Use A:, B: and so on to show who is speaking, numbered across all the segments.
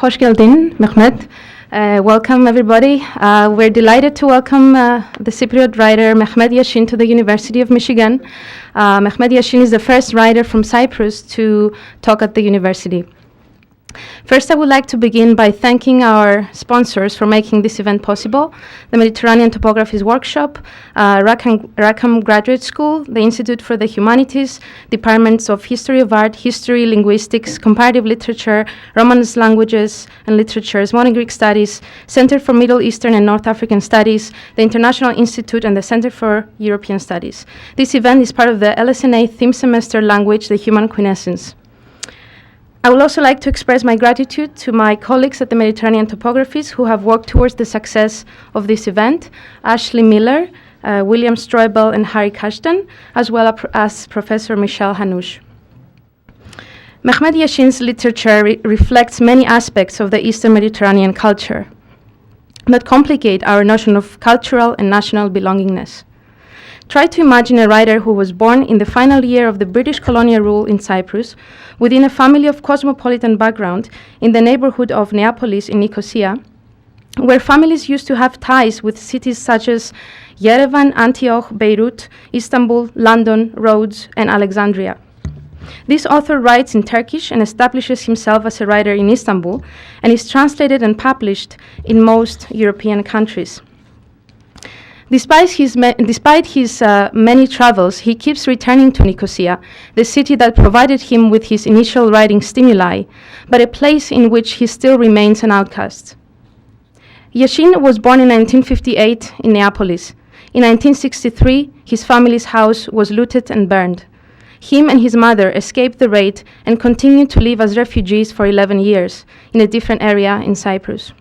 A: Hoş geldin, Mehmet. Welcome, everybody. We're delighted to welcome the Cypriot writer Mehmet Yashin to the University of Michigan. Mehmet Yashin is the first writer from Cyprus to talk at the university. First, I would like to begin by thanking our sponsors for making this event possible: the Mediterranean Topographies Workshop, Rackham Graduate School, the Institute for the Humanities, Departments of History of Art, History, Linguistics, Comparative Literature, Romanist Languages and Literatures, Modern Greek Studies, Center for Middle Eastern and North African Studies, the International Institute, and the Center for European Studies. This event is part of the LSNA theme semester Language, the Human Quintessence. I would also like to express my gratitude to my colleagues at the Mediterranean Topographies who have worked towards the success of this event: Ashley Miller, William Stroebel, and Harry Kashtan, as well as Professor Michelle Hanouche. Mehmet Yashin's literature reflects many aspects of the Eastern Mediterranean culture that complicate our notion of cultural and national belongingness. Try to imagine a writer who was born in the final year of the British colonial rule in Cyprus, within a family of cosmopolitan background in the neighborhood of Neapolis in Nicosia, where families used to have ties with cities such as Yerevan, Antioch, Beirut, Istanbul, London, Rhodes, and Alexandria. This author writes in Turkish and establishes himself as a writer in Istanbul, and is translated and published in most European countries. Despite his many travels, he keeps returning to Nicosia, the city that provided him with his initial writing stimuli, but a place in which he still remains an outcast. Yashin was born in 1958 in Neapolis. In 1963, his family's house was looted and burned. Him and his mother escaped the raid and continued to live as refugees for 11 years in a different area in Cyprus.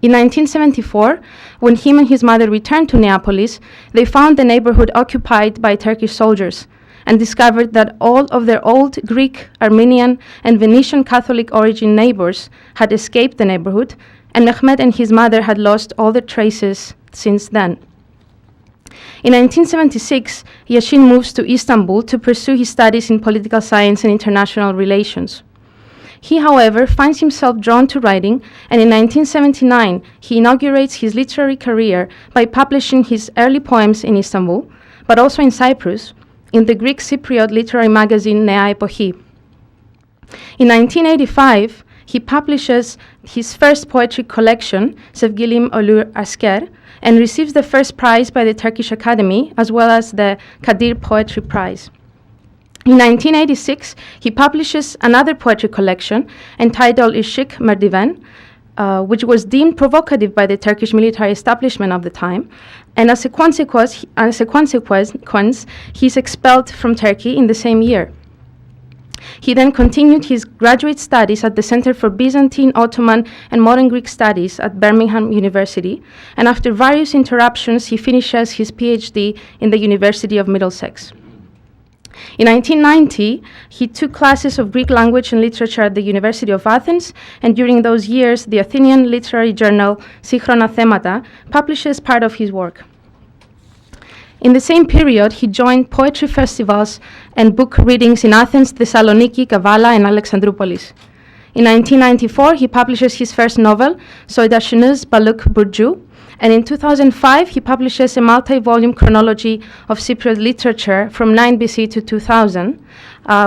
A: In 1974, when him and his mother returned to Neapolis, they found the neighborhood occupied by Turkish soldiers and discovered that all of their old Greek, Armenian, and Venetian Catholic origin neighbors had escaped the neighborhood, and Mehmet and his mother had lost all their traces since then. In 1976, Yashin moves to Istanbul to pursue his studies in political science and international relations. He, however, finds himself drawn to writing, and in 1979, he inaugurates his literary career by publishing his early poems in Istanbul, but also in Cyprus, in the Greek Cypriot literary magazine Nea Epochi. In 1985, he publishes his first poetry collection, Sevgilim Olur Asker, and receives the first prize by the Turkish Academy, as well as the Kadir Poetry Prize. In 1986, he publishes another poetry collection entitled Işık Merdiven, which was deemed provocative by the Turkish military establishment of the time, and as a consequence, he's expelled from Turkey in the same year. He then continued his graduate studies at the Center for Byzantine, Ottoman, and Modern Greek Studies at Birmingham University, and after various interruptions, he finishes his PhD in the University of Middlesex. In 1990, he took classes of Greek language and literature at the University of Athens, and during those years, the Athenian literary journal Synchrona Themata publishes part of his work. In the same period, he joined poetry festivals and book readings in Athens, Thessaloniki, Kavala, and Alexandroupolis. In 1994, he publishes his first novel, Soydaşınız Balık Burcu, and in 2005, he publishes a multi-volume chronology of Cypriot literature from 9 BC to 2000,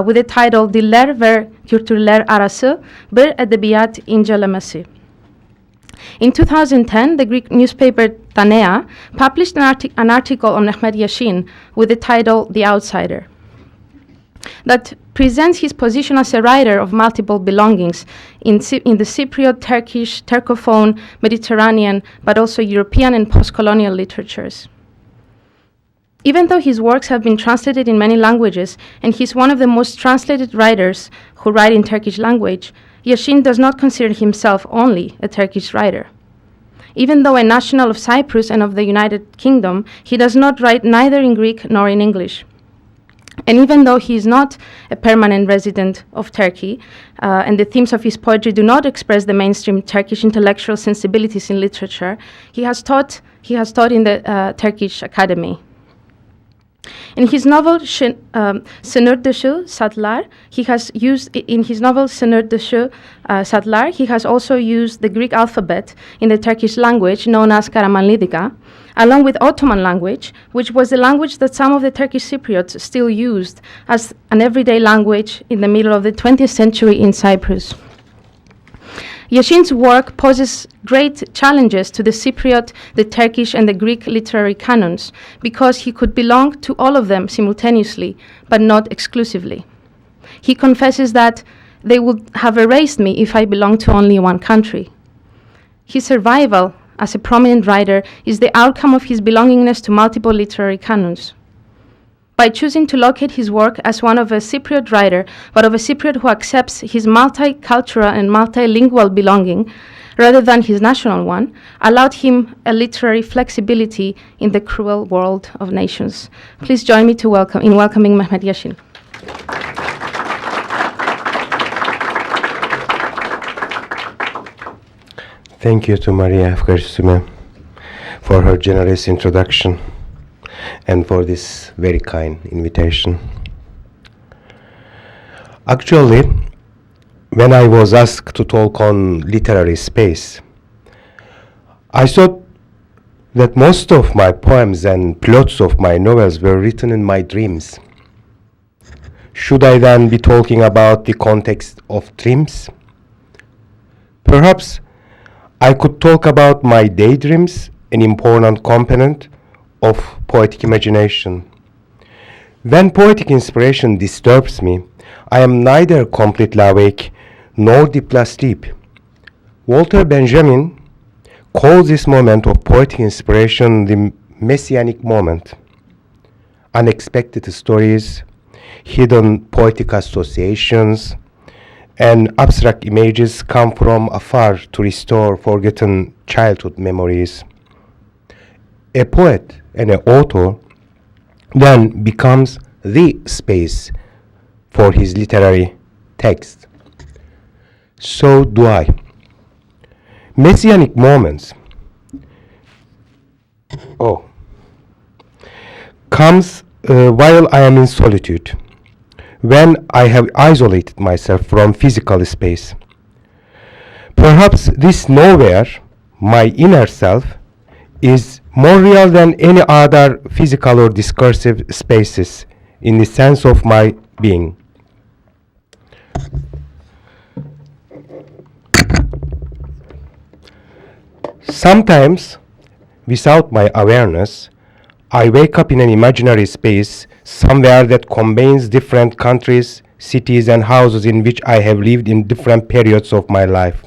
A: with the title Diller ve Kültürler Arası Bir Edebiyat İncelemesi. In 2010, the Greek newspaper Tanea published an article on Mehmet Yashin with the title The Outsider, that presents his position as a writer of multiple belongings in the Cypriot, Turkish, Turcophone, Mediterranean, but also European and post-colonial literatures. Even though his works have been translated in many languages, and he's one of the most translated writers who write in Turkish language, Yashin does not consider himself only a Turkish writer. Even though a national of Cyprus and of the United Kingdom, he does not write neither in Greek nor in English. And even though he is not a permanent resident of Turkey, and the themes of his poetry do not express the mainstream Turkish intellectual sensibilities in literature, he has taught in the Turkish Academy. In his novel Sınır Dışı Satlar, he has also used the Greek alphabet in the Turkish language known as Karamanlidika, along with Ottoman language, which was the language that some of the Turkish Cypriots still used as an everyday language in the middle of the 20th century in Cyprus. Yashin's work poses great challenges to the Cypriot, the Turkish, and the Greek literary canons because he could belong to all of them simultaneously, but not exclusively. He confesses that they would have erased me if I belonged to only one country. His survival as a prominent writer is the outcome of his belongingness to multiple literary canons. By choosing to locate his work as one of a Cypriot writer, but of a Cypriot who accepts his multicultural and multilingual belonging rather than his national one, allowed him a literary flexibility in the cruel world of nations. Please join me in welcoming Mehmet Yashin.
B: Thank you to Maria Evkarisume for her generous introduction and for this very kind invitation. Actually, when I was asked to talk on literary space, I thought that most of my poems and plots of my novels were written in my dreams. Should I then be talking about the context of dreams? Perhaps I could talk about my daydreams, an important component of poetic imagination. When poetic inspiration disturbs me, I am neither completely awake nor deeply asleep. Walter Benjamin calls this moment of poetic inspiration the messianic moment. Unexpected stories, hidden poetic associations, and abstract images come from afar to restore forgotten childhood memories. A poet and an author then becomes the space for his literary text. So do I. Messianic moments comes while I am in solitude, when I have isolated myself from physical space. Perhaps this nowhere, my inner self, is more real than any other physical or discursive spaces in the sense of my being. Sometimes, without my awareness, I wake up in an imaginary space somewhere that combines different countries, cities, and houses in which I have lived in different periods of my life.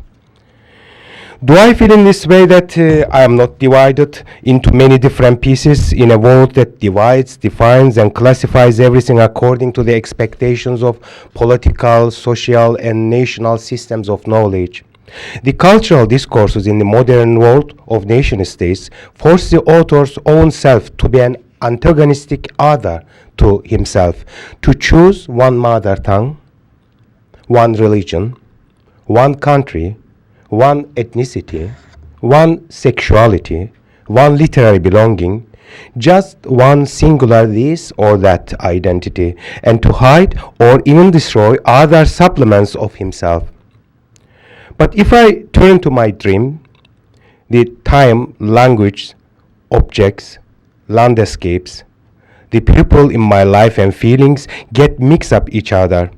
B: Do I feel in this way that I am not divided into many different pieces in a world that divides, defines, and classifies everything according to the expectations of political, social, and national systems of knowledge? The cultural discourses in the modern world of nation-states force the author's own self to be an antagonistic other to himself, to choose one mother tongue, one religion, one country, one ethnicity, one sexuality, one literary belonging, just one singular this or that identity, and to hide or even destroy other supplements of himself. But if I turn to my dream, the time, language, objects, landscapes, the people in my life and feelings get mixed up each other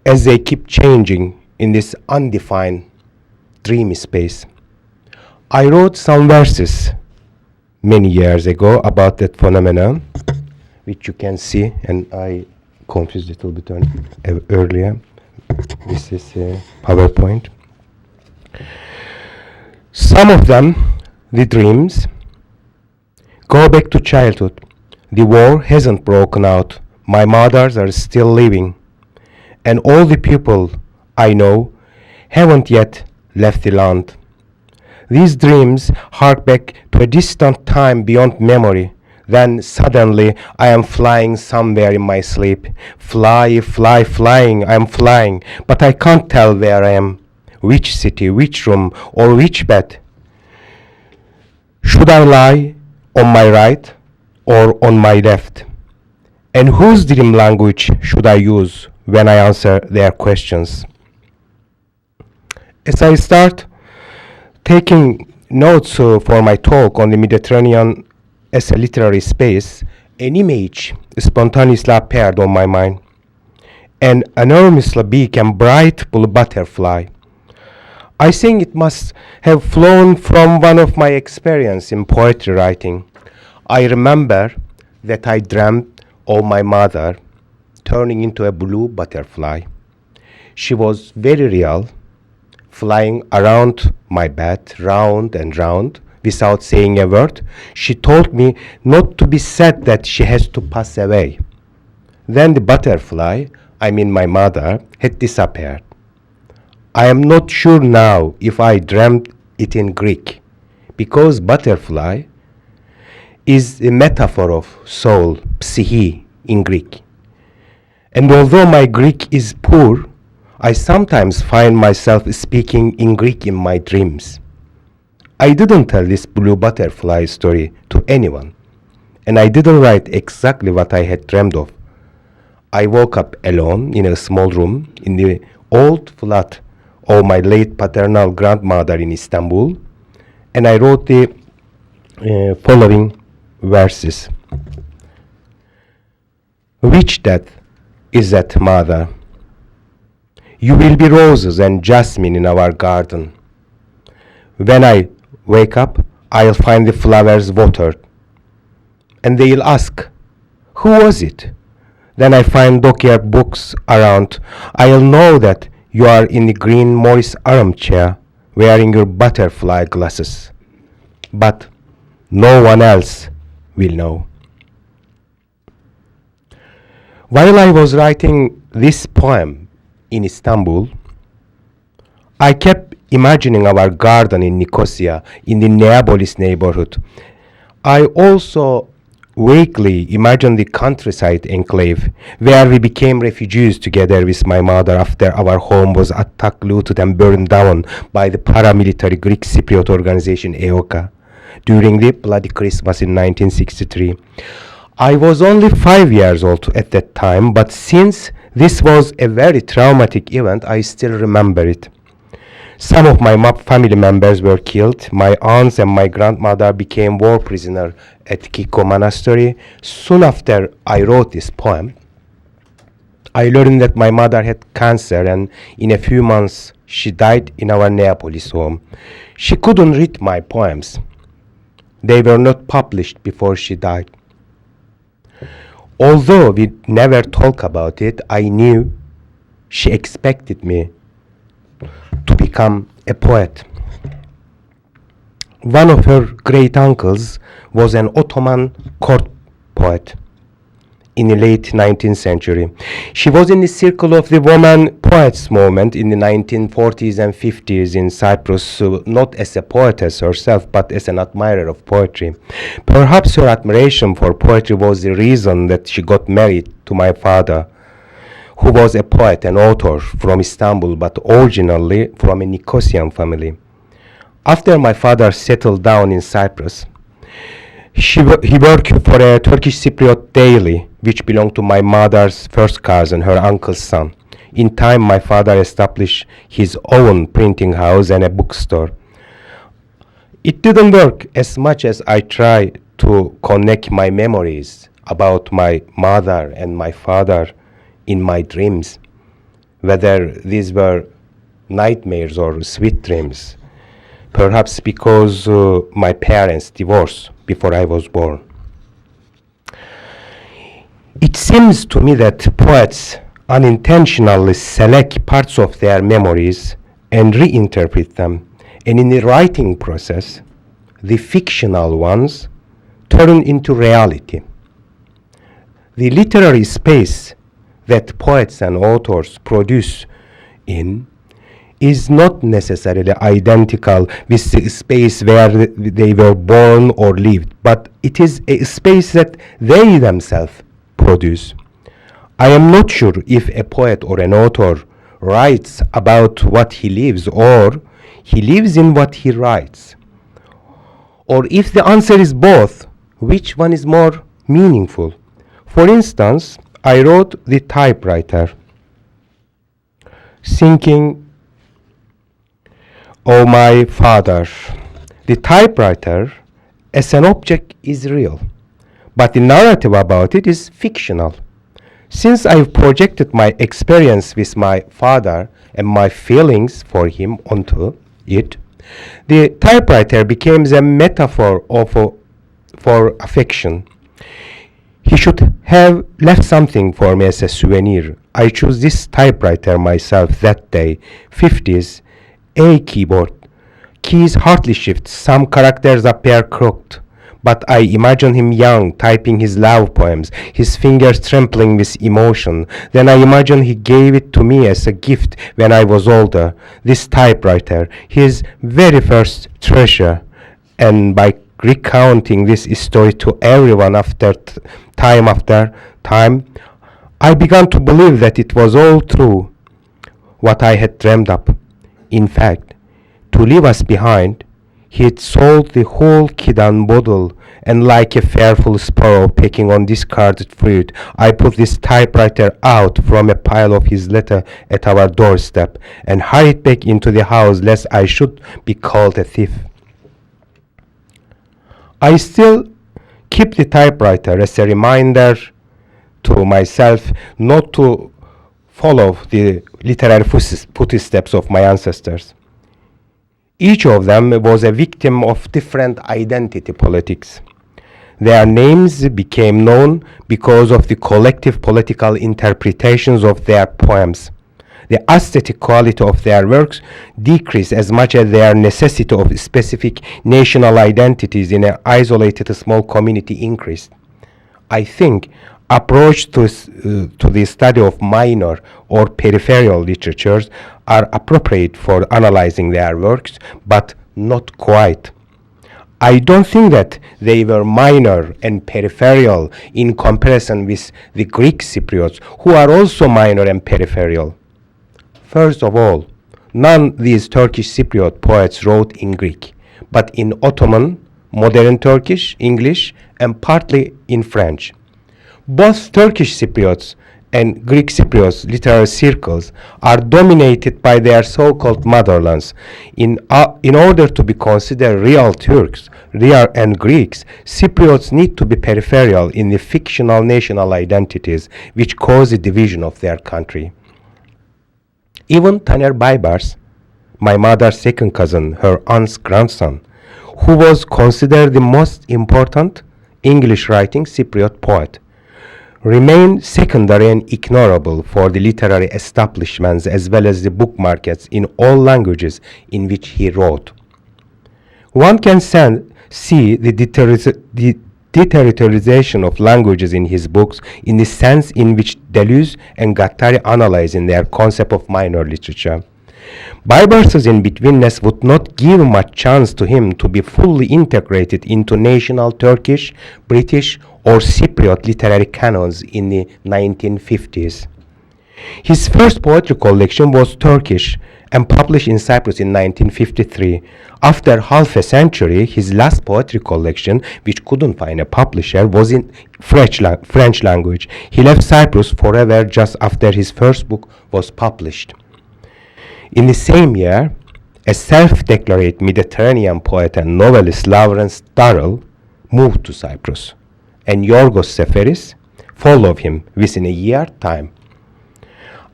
B: as they keep changing in this undefined dreamy space. I wrote some verses many years ago about that phenomenon, which you can see, and I confused a little bit earlier. This is a PowerPoint. Some of them, the dreams, go back to childhood. The war hasn't broken out. My mothers are still living. And all the people I know haven't yet left the land. These dreams hark back to a distant time beyond memory. Then suddenly I am flying somewhere in my sleep. Flying, I am flying, but I can't tell where I am, which city, which room, or which bed. Should I lie on my right or on my left? And whose dream language should I use when I answer their questions? As I start taking notes for my talk on the Mediterranean as a literary space, an image spontaneously appeared on my mind. An enormously big and bright blue butterfly. I think it must have flown from one of my experiences in poetry writing. I remember that I dreamt of my mother turning into a blue butterfly. She was very real, flying around my bed, round and round, without saying a word. She told me not to be sad that she has to pass away. Then the butterfly, I mean my mother, had disappeared. I am not sure now if I dreamt it in Greek, because butterfly is a metaphor of soul, psyche in Greek. And although my Greek is poor, I sometimes find myself speaking in Greek in my dreams. I didn't tell this blue butterfly story to anyone, and I didn't write exactly what I had dreamed of. I woke up alone in a small room in the old flat of my late paternal grandmother in Istanbul, and I wrote the following verses. Which death is that, mother? You will be roses and jasmine in our garden. When I wake up, I'll find the flowers watered. And they'll ask, who was it? Then I find dockyard books around. I'll know that you are in the green Morris armchair, wearing your butterfly glasses. But no one else will know. While I was writing this poem in Istanbul, I kept imagining our garden in Nicosia, in the Neapolis neighborhood. I also vaguely imagined the countryside enclave, where we became refugees together with my mother after our home was attacked, looted, and burned down by the paramilitary Greek Cypriot organization EOKA during the Bloody Christmas in 1963. I was only 5 years old at that time, but since this was a very traumatic event, I still remember it. Some of my family members were killed. My aunts and my grandmother became war prisoners at Kiko Monastery. Soon after I wrote this poem, I learned that my mother had cancer, and in a few months she died in our Neapolis home. She couldn't read my poems. They were not published before she died. Although we never talk about it, I knew she expected me to become a poet. One of her great uncles was an Ottoman court poet in the late 19th century. She was in the circle of the woman poets movement in the 1940s and 50s in Cyprus, not as a poetess herself, but as an admirer of poetry. Perhaps her admiration for poetry was the reason that she got married to my father, who was a poet and author from Istanbul, but originally from a Nicosian family. After my father settled down in Cyprus, he worked for a Turkish Cypriot daily, which belonged to my mother's first cousin, her uncle's son. In time, my father established his own printing house and a bookstore. It didn't work as much as I tried to connect my memories about my mother and my father in my dreams, whether these were nightmares or sweet dreams, perhaps because my parents divorced before I was born. It seems to me that poets unintentionally select parts of their memories and reinterpret them, and in the writing process, the fictional ones turn into reality. The literary space that poets and authors produce in is not necessarily identical with the space where they were born or lived, but it is a space that they themselves produce. I am not sure if a poet or an author writes about what he lives or he lives in what he writes. Or if the answer is both, which one is more meaningful. For instance, I wrote The Typewriter, thinking, oh my father, the typewriter as an object is real, but the narrative about it is fictional. Since I've projected my experience with my father and my feelings for him onto it, the typewriter became a metaphor for affection. He should have left something for me as a souvenir. I chose this typewriter myself that day. 50s, A keyboard. Keys hardly shift, some characters appear crooked. But I imagine him young, typing his love poems, his fingers trembling with emotion. Then I imagine he gave it to me as a gift when I was older. This typewriter, his very first treasure. And by recounting this story to everyone after time, I began to believe that it was all true, what I had dreamed up. In fact, to leave us behind, he had sold the whole kit and bottle, and like a fearful sparrow pecking on discarded fruit, I put this typewriter out from a pile of his letter at our doorstep, and hurried back into the house lest I should be called a thief. I still keep the typewriter as a reminder to myself not to follow the literary footsteps of my ancestors. Each of them was a victim of different identity politics. Their names became known because of the collective political interpretations of their poems. The aesthetic quality of their works decreased as much as their necessity of specific national identities in an isolated small community increased. I think approach to the study of minor or peripheral literatures are appropriate for analyzing their works, but not quite. I don't think that they were minor and peripheral in comparison with the Greek Cypriots, who are also minor and peripheral. First of all, none these Turkish Cypriot poets wrote in Greek, but in Ottoman, modern Turkish, English, and partly in French. Both Turkish Cypriots and Greek Cypriots literary circles are dominated by their so-called motherlands. In order to be considered real Turks, real and Greeks, Cypriots need to be peripheral in the fictional national identities which cause the division of their country. Even Taner Baybars, my mother's second cousin, her aunt's grandson, who was considered the most important English-writing Cypriot poet, remained secondary and ignorable for the literary establishments as well as the book markets in all languages in which he wrote. One can see the deterritorization of languages in his books in the sense in which Deleuze and Guattari analyze in their concept of minor literature. Baybars's in-betweenness would not give much chance to him to be fully integrated into national Turkish, British, or Cypriot literary canons in the 1950s. His first poetry collection was Turkish and published in Cyprus in 1953. After half a century, his last poetry collection, which couldn't find a publisher, was in French language. He left Cyprus forever just after his first book was published. In the same year, a self-declared Mediterranean poet and novelist, Lawrence Durrell, moved to Cyprus, and Yorgos Seferis followed him within a year's time.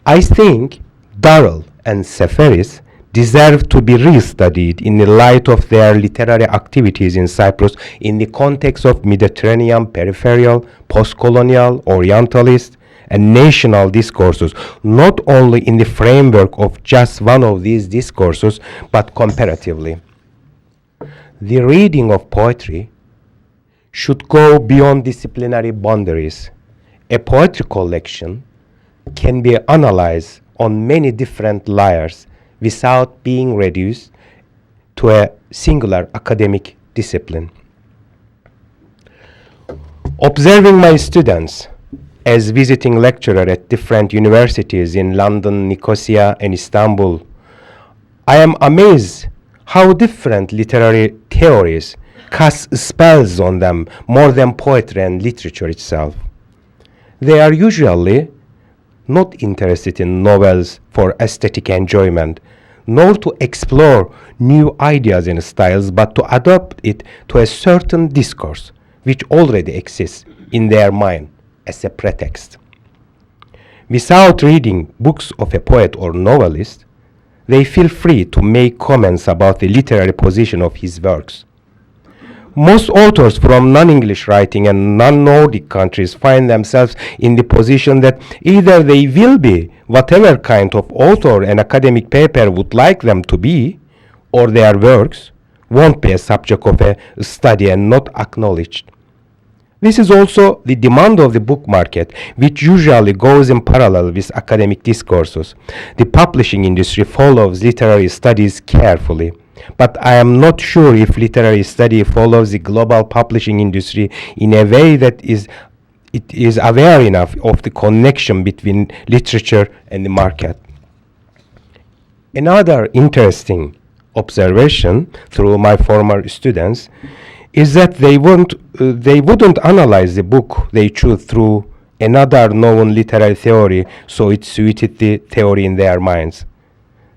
B: I think Durrell and Seferis deserve to be restudied in the light of their literary activities in Cyprus in the context of Mediterranean, peripheral, post-colonial, Orientalist, and national discourses, not only in the framework of just one of these discourses, but comparatively. The reading of poetry should go beyond disciplinary boundaries. A poetry collection can be analyzed on many different layers without being reduced to a singular academic discipline. Observing my students as visiting lecturer at different universities in London, Nicosia, and Istanbul, I am amazed how different literary theories casts spells on them more than poetry and literature itself. They are usually not interested in novels for aesthetic enjoyment, nor to explore new ideas and styles, but to adapt it to a certain discourse which already exists in their mind as a pretext. Without reading books of a poet or novelist, they feel free to make comments about the literary position of his works. Most authors from non-English writing and non-Nordic countries find themselves in the position that either they will be whatever kind of author an academic paper would like them to be, or their works won't be a subject of a study and not acknowledged. This is also the demand of the book market, which usually goes in parallel with academic discourses. The publishing industry follows literary studies carefully, but I am not sure if literary study follows the global publishing industry in a way that it is aware enough of the connection between literature and the market. Another interesting observation through my former students is that they wouldn't analyze the book they choose through another known literary theory so it suited the theory in their minds.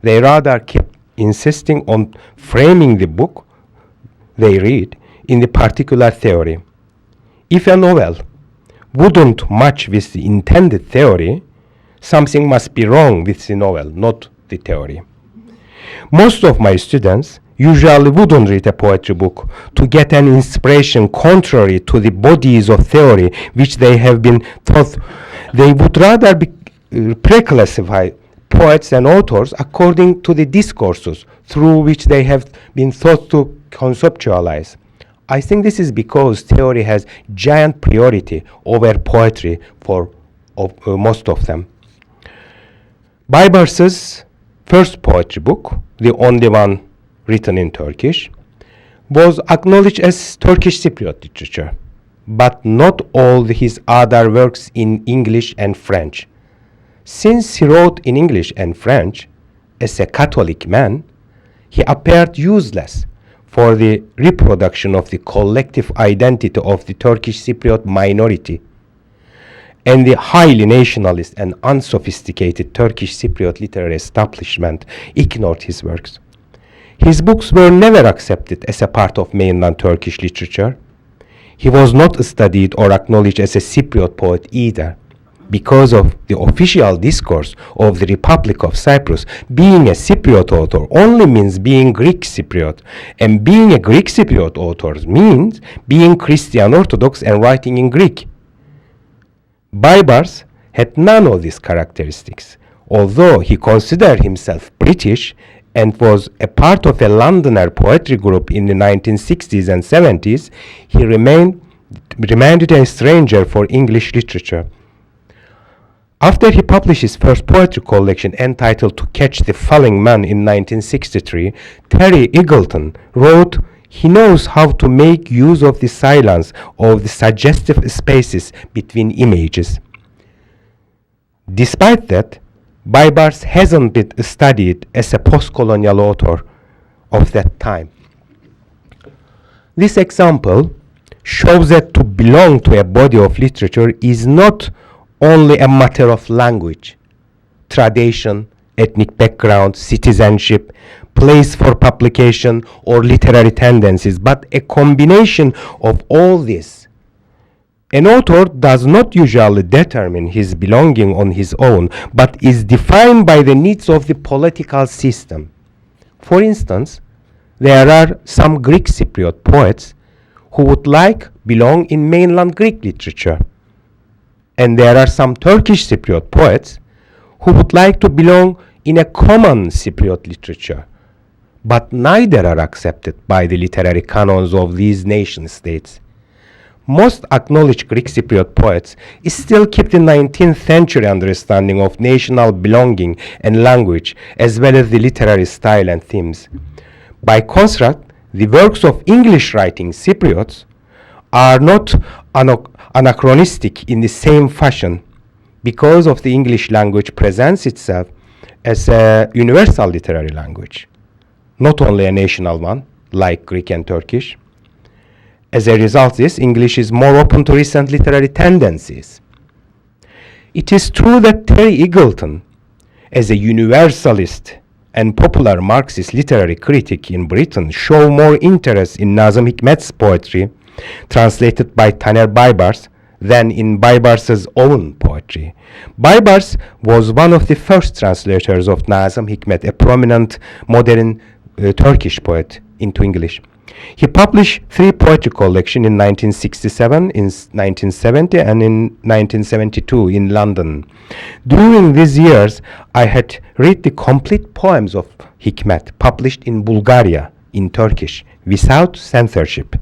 B: They rather kept insisting on framing the book they read in the particular theory. If a novel wouldn't match with the intended theory, something must be wrong with the novel, not the theory. Most of my students usually wouldn't read a poetry book to get an inspiration contrary to the bodies of theory which they have been taught. They would rather pre-classify poets and authors according to the discourses through which they have been thought to conceptualize. I think this is because theory has giant priority over poetry for most of them. Baybars's first poetry book, the only one written in Turkish, was acknowledged as Turkish Cypriot literature, but not all his other works in English and French. Since he wrote in English and French, as a Catholic man, he appeared useless for the reproduction of the collective identity of the Turkish Cypriot minority, and the highly nationalist and unsophisticated Turkish Cypriot literary establishment ignored his works. His books were never accepted as a part of mainland Turkish literature. He was not studied or acknowledged as a Cypriot poet either. Because of the official discourse of the Republic of Cyprus, being a Cypriot author only means being Greek Cypriot, and being a Greek Cypriot author means being Christian Orthodox and writing in Greek. Baybars had none of these characteristics. Although he considered himself British and was a part of a Londoner poetry group in the 1960s and 70s, he remained a stranger for English literature. After he published his first poetry collection entitled To Catch the Falling Man in 1963, Terry Eagleton wrote, "He knows how to make use of the silence, of the suggestive spaces between images." Despite that, Baybars hasn't been studied as a post-colonial author of that time. This example shows that to belong to a body of literature is not only a matter of language, tradition, ethnic background, citizenship, place for publication, or literary tendencies, but a combination of all this. An author does not usually determine his belonging on his own, but is defined by the needs of the political system. For instance, there are some Greek Cypriot poets who would belong in mainland Greek literature. And there are some Turkish Cypriot poets who would like to belong in a common Cypriot literature, but neither are accepted by the literary canons of these nation states. Most acknowledged Greek Cypriot poets still keep the 19th century understanding of national belonging and language, as well as the literary style and themes. By contrast, the works of English writing Cypriots are not anachronistic in the same fashion, because of the English language presents itself as a universal literary language, not only a national one like Greek and Turkish. As a result, this English is more open to recent literary tendencies. It is true that Terry Eagleton, as a universalist and popular Marxist literary critic in Britain, show more interest in Nazım Hikmet's poetry, translated by Taner Baybars, than in Baybars's own poetry. Baybars was one of the first translators of Nazım Hikmet, a prominent modern Turkish poet, into English. He published 3 poetry collections in 1967, in 1970, and in 1972 in London. During these years, I had read the complete poems of Hikmet, published in Bulgaria, in Turkish, without censorship.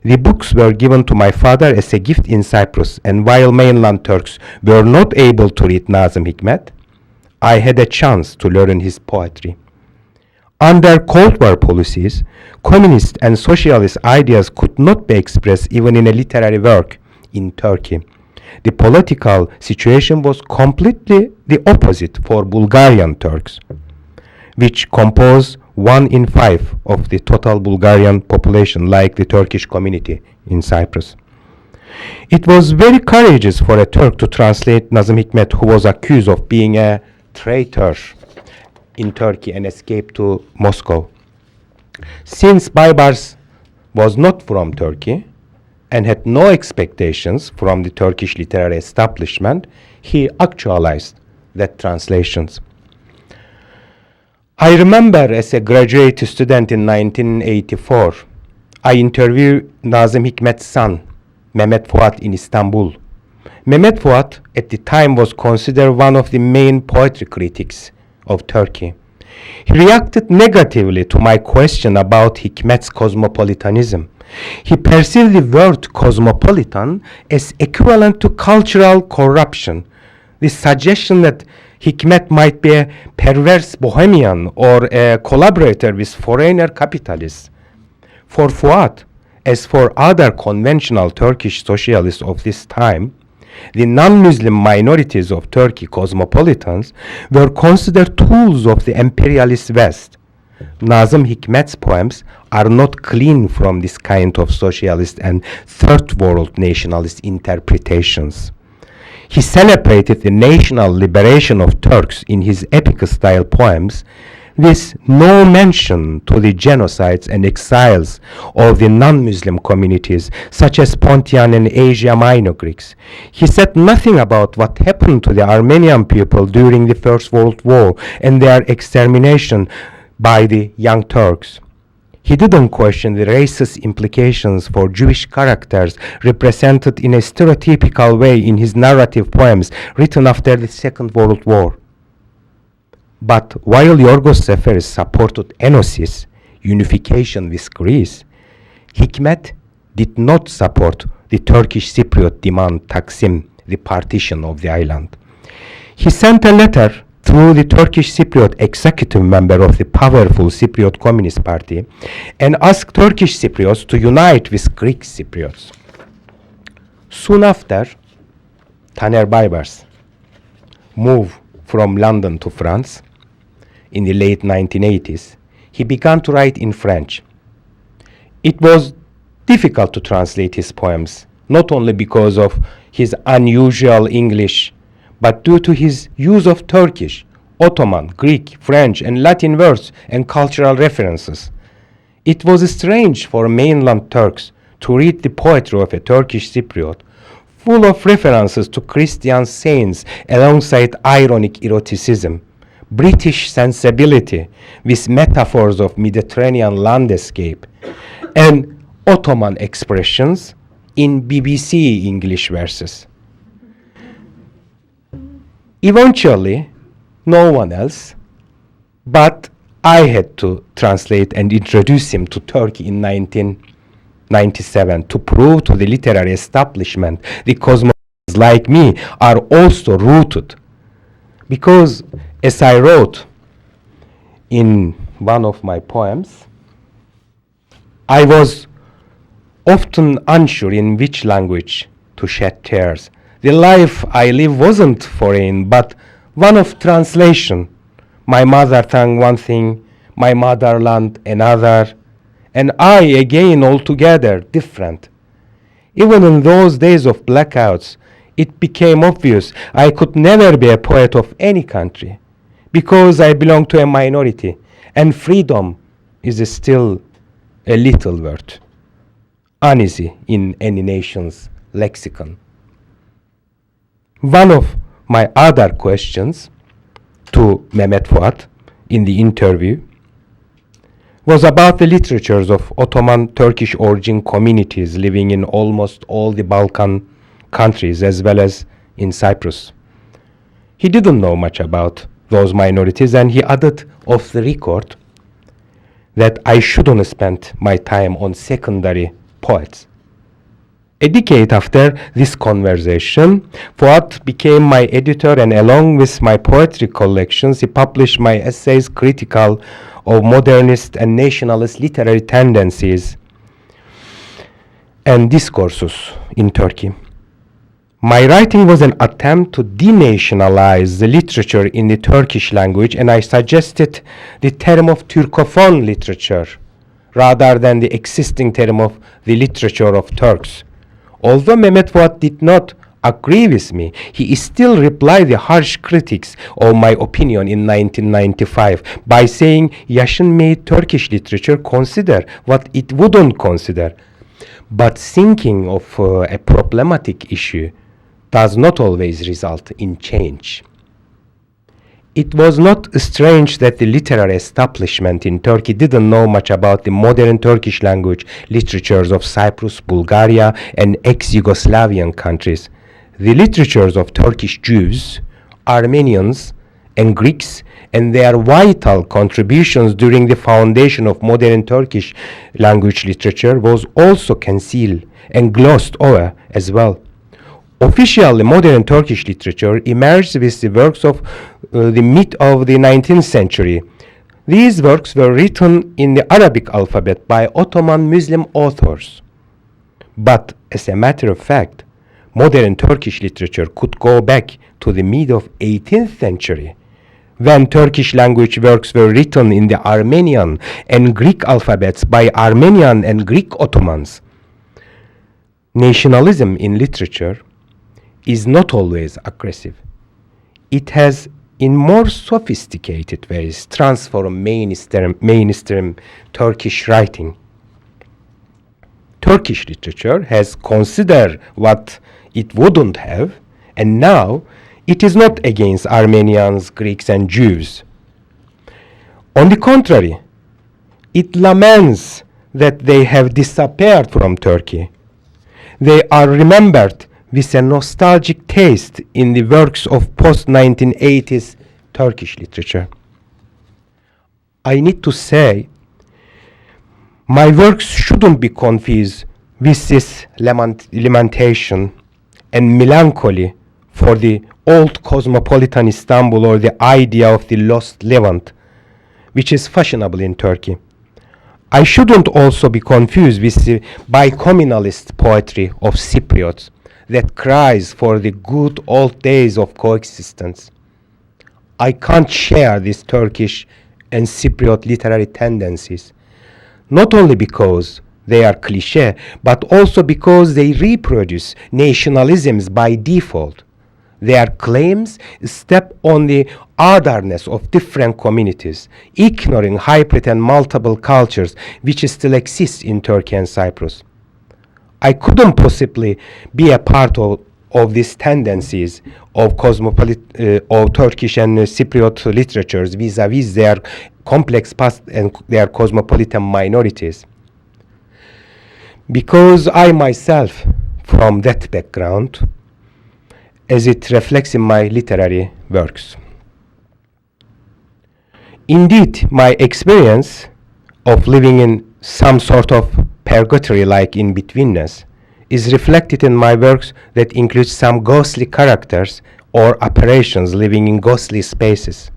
B: The books were given to my father as a gift in Cyprus, and while mainland Turks were not able to read Nazım Hikmet, I had a chance to learn his poetry. Under Cold War policies, communist and socialist ideas could not be expressed even in a literary work in Turkey. The political situation was completely the opposite for Bulgarian Turks, which compose 1 in 5 of the total Bulgarian population, like the Turkish community in Cyprus. It was very courageous for a Turk to translate Nazım Hikmet, who was accused of being a traitor in Turkey and escaped to Moscow. Since Baybars was not from Turkey and had no expectations from the Turkish literary establishment, he actualized that translations. I remember as a graduate student in 1984, I interviewed Nazım Hikmet's son, Mehmet Fuat, in Istanbul. Mehmet Fuat at the time was considered one of the main poetry critics of Turkey. He reacted negatively to my question about Hikmet's cosmopolitanism. He perceived the word cosmopolitan as equivalent to cultural corruption, the suggestion that Hikmet might be a perverse bohemian or a collaborator with foreigner capitalists. For Fuat, as for other conventional Turkish socialists of this time, the non-Muslim minorities of Turkey, cosmopolitans, were considered tools of the imperialist West. Nazım Hikmet's poems are not clean from this kind of socialist and third world nationalist interpretations. He celebrated the national liberation of Turks in his epic-style poems, with no mention to the genocides and exiles of the non-Muslim communities, such as Pontian and Asia Minor Greeks. He said nothing about what happened to the Armenian people during the First World War and their extermination by the Young Turks. He didn't question the racist implications for Jewish characters represented in a stereotypical way in his narrative poems written after the Second World War. But while Yorgos Seferis supported Enosis, unification with Greece, Hikmet did not support the Turkish Cypriot demand Taksim, the partition of the island. He sent a letter through the Turkish Cypriot executive member of the powerful Cypriot Communist Party and asked Turkish Cypriots to unite with Greek Cypriots. Soon after, Taner Baybars moved from London to France. In the late 1980s, he began to write in French. It was difficult to translate his poems, not only because of his unusual English, but due to his use of Turkish, Ottoman, Greek, French, and Latin words and cultural references. It was strange for mainland Turks to read the poetry of a Turkish Cypriot, full of references to Christian saints alongside ironic eroticism, British sensibility with metaphors of Mediterranean landscape, and Ottoman expressions in BBC English verses. Eventually, no one else, but I had to translate and introduce him to Turkey in 1997 to prove to the literary establishment the cosmopolitans like me are also rooted. Because, as I wrote in one of my poems, I was often unsure in which language to shed tears. The life I live wasn't foreign, but one of translation. My mother tongue one thing, my motherland another, and I again altogether different. Even in those days of blackouts, it became obvious I could never be a poet of any country because I belong to a minority, and freedom is still a little word, uneasy in any nation's lexicon. One of my other questions to Mehmet Fuat in the interview was about the literatures of Ottoman Turkish origin communities living in almost all the Balkan countries as well as in Cyprus. He didn't know much about those minorities, and he added off the record that I shouldn't spend my time on secondary poets. A decade after this conversation, Fuat became my editor, and along with my poetry collections, he published my essays critical of modernist and nationalist literary tendencies and discourses in Turkey. My writing was an attempt to denationalize the literature in the Turkish language, and I suggested the term of Turkophone literature rather than the existing term of the literature of Turks. Although Mehmet Fuat did not agree with me, he still replied the harsh critics of my opinion in 1995 by saying Yashin made Turkish literature consider what it wouldn't consider. But thinking of a problematic issue does not always result in change. It was not strange that the literary establishment in Turkey didn't know much about the modern Turkish language literatures of Cyprus, Bulgaria, and ex-Yugoslavian countries. The literatures of Turkish Jews, Armenians, and Greeks, and their vital contributions during the foundation of modern Turkish language literature was also concealed and glossed over as well. Officially, modern Turkish literature emerged with the works of the mid of the 19th century. These works were written in the Arabic alphabet by Ottoman Muslim authors. But as a matter of fact, modern Turkish literature could go back to the mid of 18th century, when Turkish language works were written in the Armenian and Greek alphabets by Armenian and Greek Ottomans. Nationalism in literature is not always aggressive. It has, in more sophisticated ways, transformed mainstream Turkish writing. Turkish literature has considered what it wouldn't have, and now it is not against Armenians, Greeks, and Jews. On the contrary, it laments that they have disappeared from Turkey. They are remembered with a nostalgic taste in the works of post-1980s Turkish literature. I need to say, my works shouldn't be confused with this lamentation and melancholy for the old cosmopolitan Istanbul or the idea of the lost Levant, which is fashionable in Turkey. I shouldn't also be confused with the bicommunalist poetry of Cypriots that cries for the good old days of coexistence. I can't share these Turkish and Cypriot literary tendencies, not only because they are cliché, but also because they reproduce nationalisms by default. Their claims step on the otherness of different communities, ignoring hybrid and multiple cultures which still exist in Turkey and Cyprus. I couldn't possibly be a part of these tendencies of of Turkish and Cypriot literatures vis-à-vis their complex past and their cosmopolitan minorities. Because I myself, from that background, as it reflects in my literary works. Indeed, my experience of living in some sort of purgatory-like in-betweenness is reflected in my works that include some ghostly characters or apparitions living in ghostly spaces.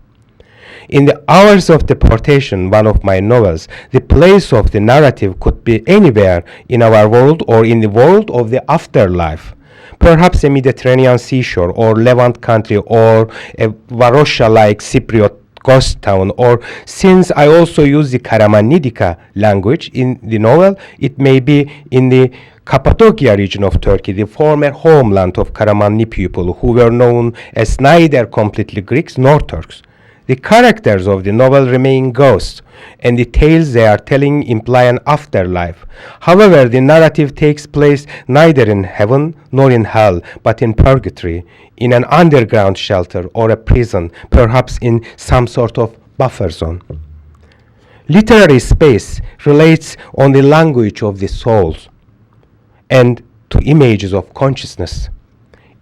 B: In The Hours of Deportation, one of my novels, the place of the narrative could be anywhere in our world or in the world of the afterlife. Perhaps a Mediterranean seashore or Levant country or a Varosha-like Cypriot ghost town, or since I also use the Karamanidika language in the novel, it may be in the Cappadocia region of Turkey, the former homeland of Karamanli people, who were known as neither completely Greeks nor Turks. The characters of the novel remain ghosts, and the tales they are telling imply an afterlife. However, the narrative takes place neither in heaven nor in hell, but in purgatory, in an underground shelter or a prison, perhaps in some sort of buffer zone. Literary space relates on the language of the souls and to images of consciousness.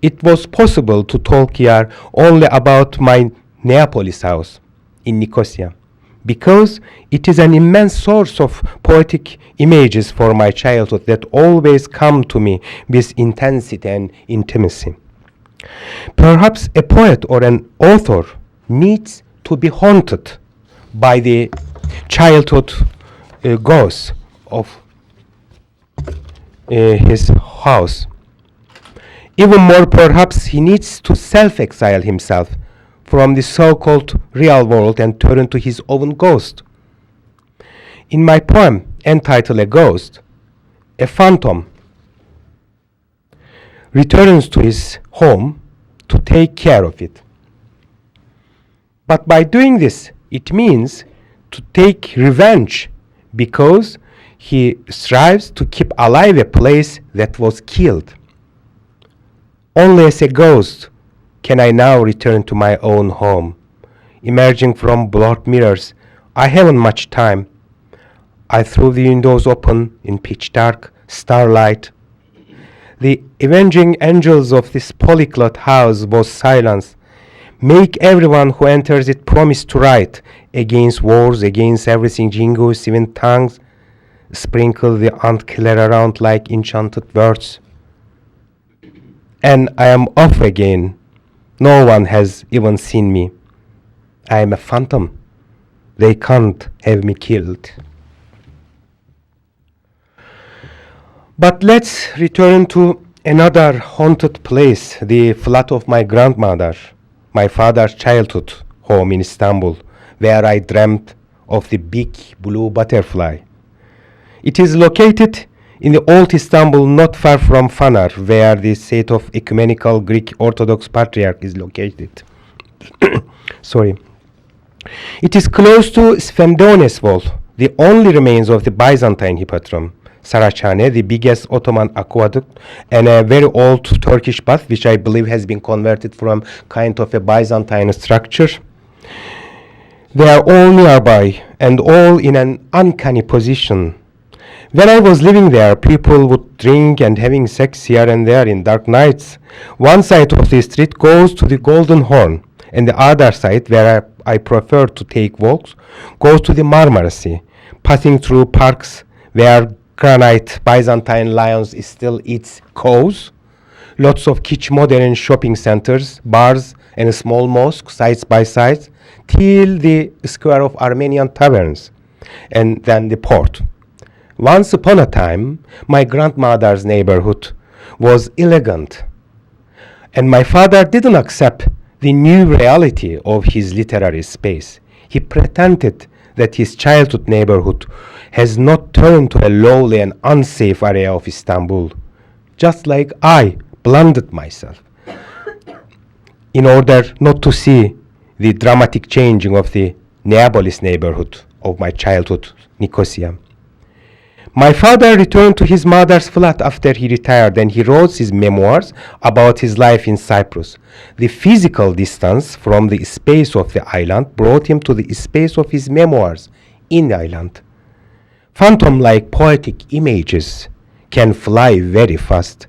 B: It was possible to talk here only about my Neapolis house in Nicosia, because it is an immense source of poetic images for my childhood that always come to me with intensity and intimacy. Perhaps a poet or an author needs to be haunted by the childhood ghosts of his house. Even more, perhaps he needs to self-exile himself from the so-called real world and turn to his own ghost. In my poem entitled A Ghost, a phantom returns to his home to take care of it. But by doing this, it means to take revenge, because he strives to keep alive a place that was killed. Only as a ghost can I now return to my own home. Emerging from blurred mirrors, I haven't much time. I threw the windows open in pitch dark starlight. The avenging angels of this polyglot house was silence. Make everyone who enters it promise to write against wars, against everything jingoes, even tongues. Sprinkle the ant killer around like enchanted words. And I am off again. No one has even seen me. I am a phantom. They can't have me killed. But let's return to another haunted place, the flat of my grandmother, my father's childhood home in Istanbul, where I dreamt of the big blue butterfly. It is located in the old Istanbul, not far from Fanar, where the seat of Ecumenical Greek Orthodox Patriarch is located. Sorry. It is close to Sfendones Wall, the only remains of the Byzantine hippodrome, Saraçhane, the biggest Ottoman aqueduct, and a very old Turkish bath, which I believe has been converted from kind of a Byzantine structure. They are all nearby and all in an uncanny position. When I was living there, people would drink and having sex here and there in dark nights. One side of the street goes to the Golden Horn, and the other side, where I prefer to take walks, goes to the Marmara Sea, passing through parks where granite Byzantine lions still eats cows, lots of kitsch modern shopping centers, bars, and a small mosque sides by sides, till the square of Armenian taverns, and then the port. Once upon a time, my grandmother's neighborhood was elegant, and my father didn't accept the new reality of his literary space. He pretended that his childhood neighborhood has not turned to a lowly and unsafe area of Istanbul, just like I blinded myself in order not to see the dramatic changing of the Neapolis neighborhood of my childhood, Nicosia. My father returned to his mother's flat after he retired, and he wrote his memoirs about his life in Cyprus. The physical distance from the space of the island brought him to the space of his memoirs in the island. Phantom-like poetic images can fly very fast,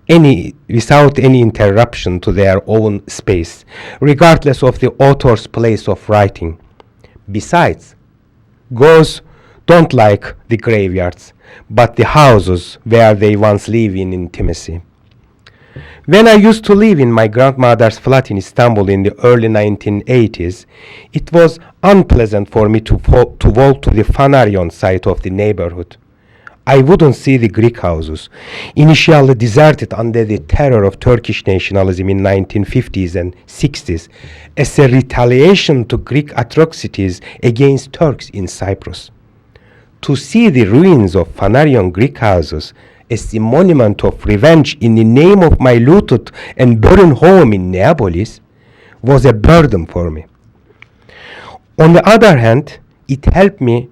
B: without any interruption to their own space, regardless of the author's place of writing. Besides, ghosts don't like the graveyards, but the houses where they once lived in intimacy. When I used to live in my grandmother's flat in Istanbul in the early 1980s, it was unpleasant for me to walk to the Fanaryon side of the neighborhood. I wouldn't see the Greek houses, initially deserted under the terror of Turkish nationalism in 1950s and 60s, as a retaliation to Greek atrocities against Turks in Cyprus. To see the ruins of Phanarion Greek houses as the monument of revenge in the name of my looted and burned home in Neapolis was a burden for me. On the other hand, it helped me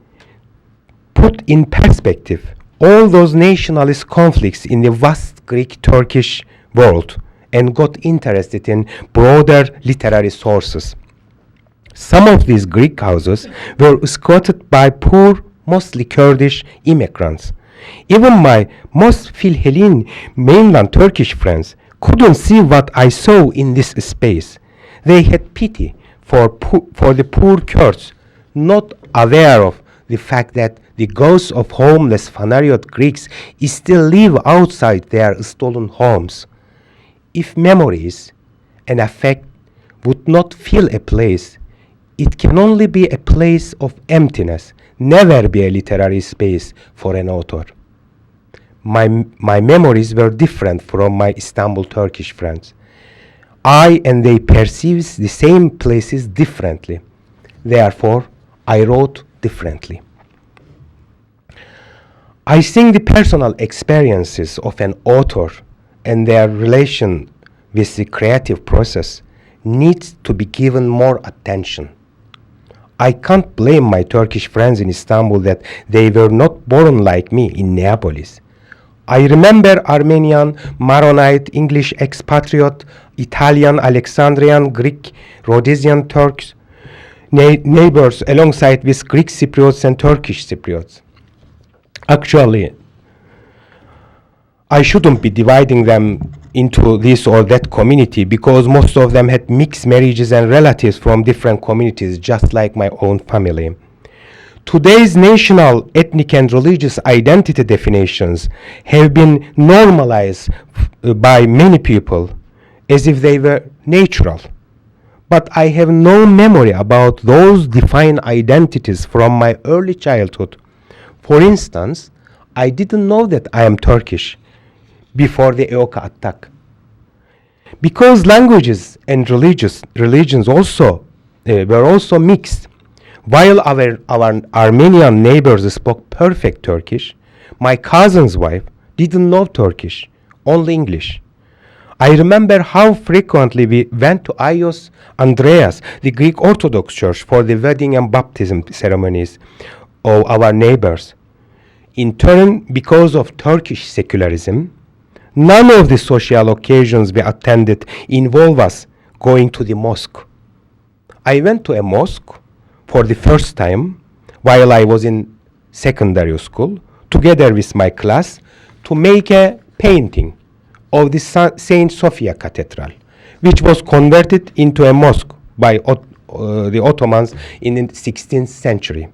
B: put in perspective all those nationalist conflicts in the vast Greek-Turkish world and got interested in broader literary sources. Some of these Greek houses were escorted by poor, mostly Kurdish immigrants. Even my most Philhellene mainland Turkish friends couldn't see what I saw in this space. They had pity for the poor Kurds, not aware of the fact that the ghosts of homeless Phanariot Greeks still live outside their stolen homes. If memories and affect would not fill a place, it can only be a place of emptiness, never be a literary space for an author. My memories were different from my Istanbul Turkish friends. I and they perceive the same places differently. Therefore, I wrote differently. I think the personal experiences of an author and their relation with the creative process needs to be given more attention. I can't blame my Turkish friends in Istanbul that they were not born like me in Neapolis. I remember Armenian, Maronite, English expatriate, Italian, Alexandrian, Greek, Rhodesian Turks, neighbors alongside with Greek Cypriots and Turkish Cypriots. Actually, I shouldn't be dividing them into this or that community because most of them had mixed marriages and relatives from different communities, just like my own family. Today's national, ethnic, and religious identity definitions have been normalized by many people as if they were natural. But I have no memory about those defined identities from my early childhood. For instance, I didn't know that I am Turkish before the EOKA attack. Because languages and religions also were also mixed. While our Armenian neighbors spoke perfect Turkish, my cousin's wife didn't know Turkish, only English. I remember how frequently we went to Agios Andreas, the Greek Orthodox Church, for the wedding and baptism ceremonies of our neighbors. In turn, because of Turkish secularism, none of the social occasions we attended involve us going to the mosque. I went to a mosque for the first time while I was in secondary school, together with my class, to make a painting of the Saint Sophia Cathedral, which was converted into a mosque by the Ottomans in the 16th century.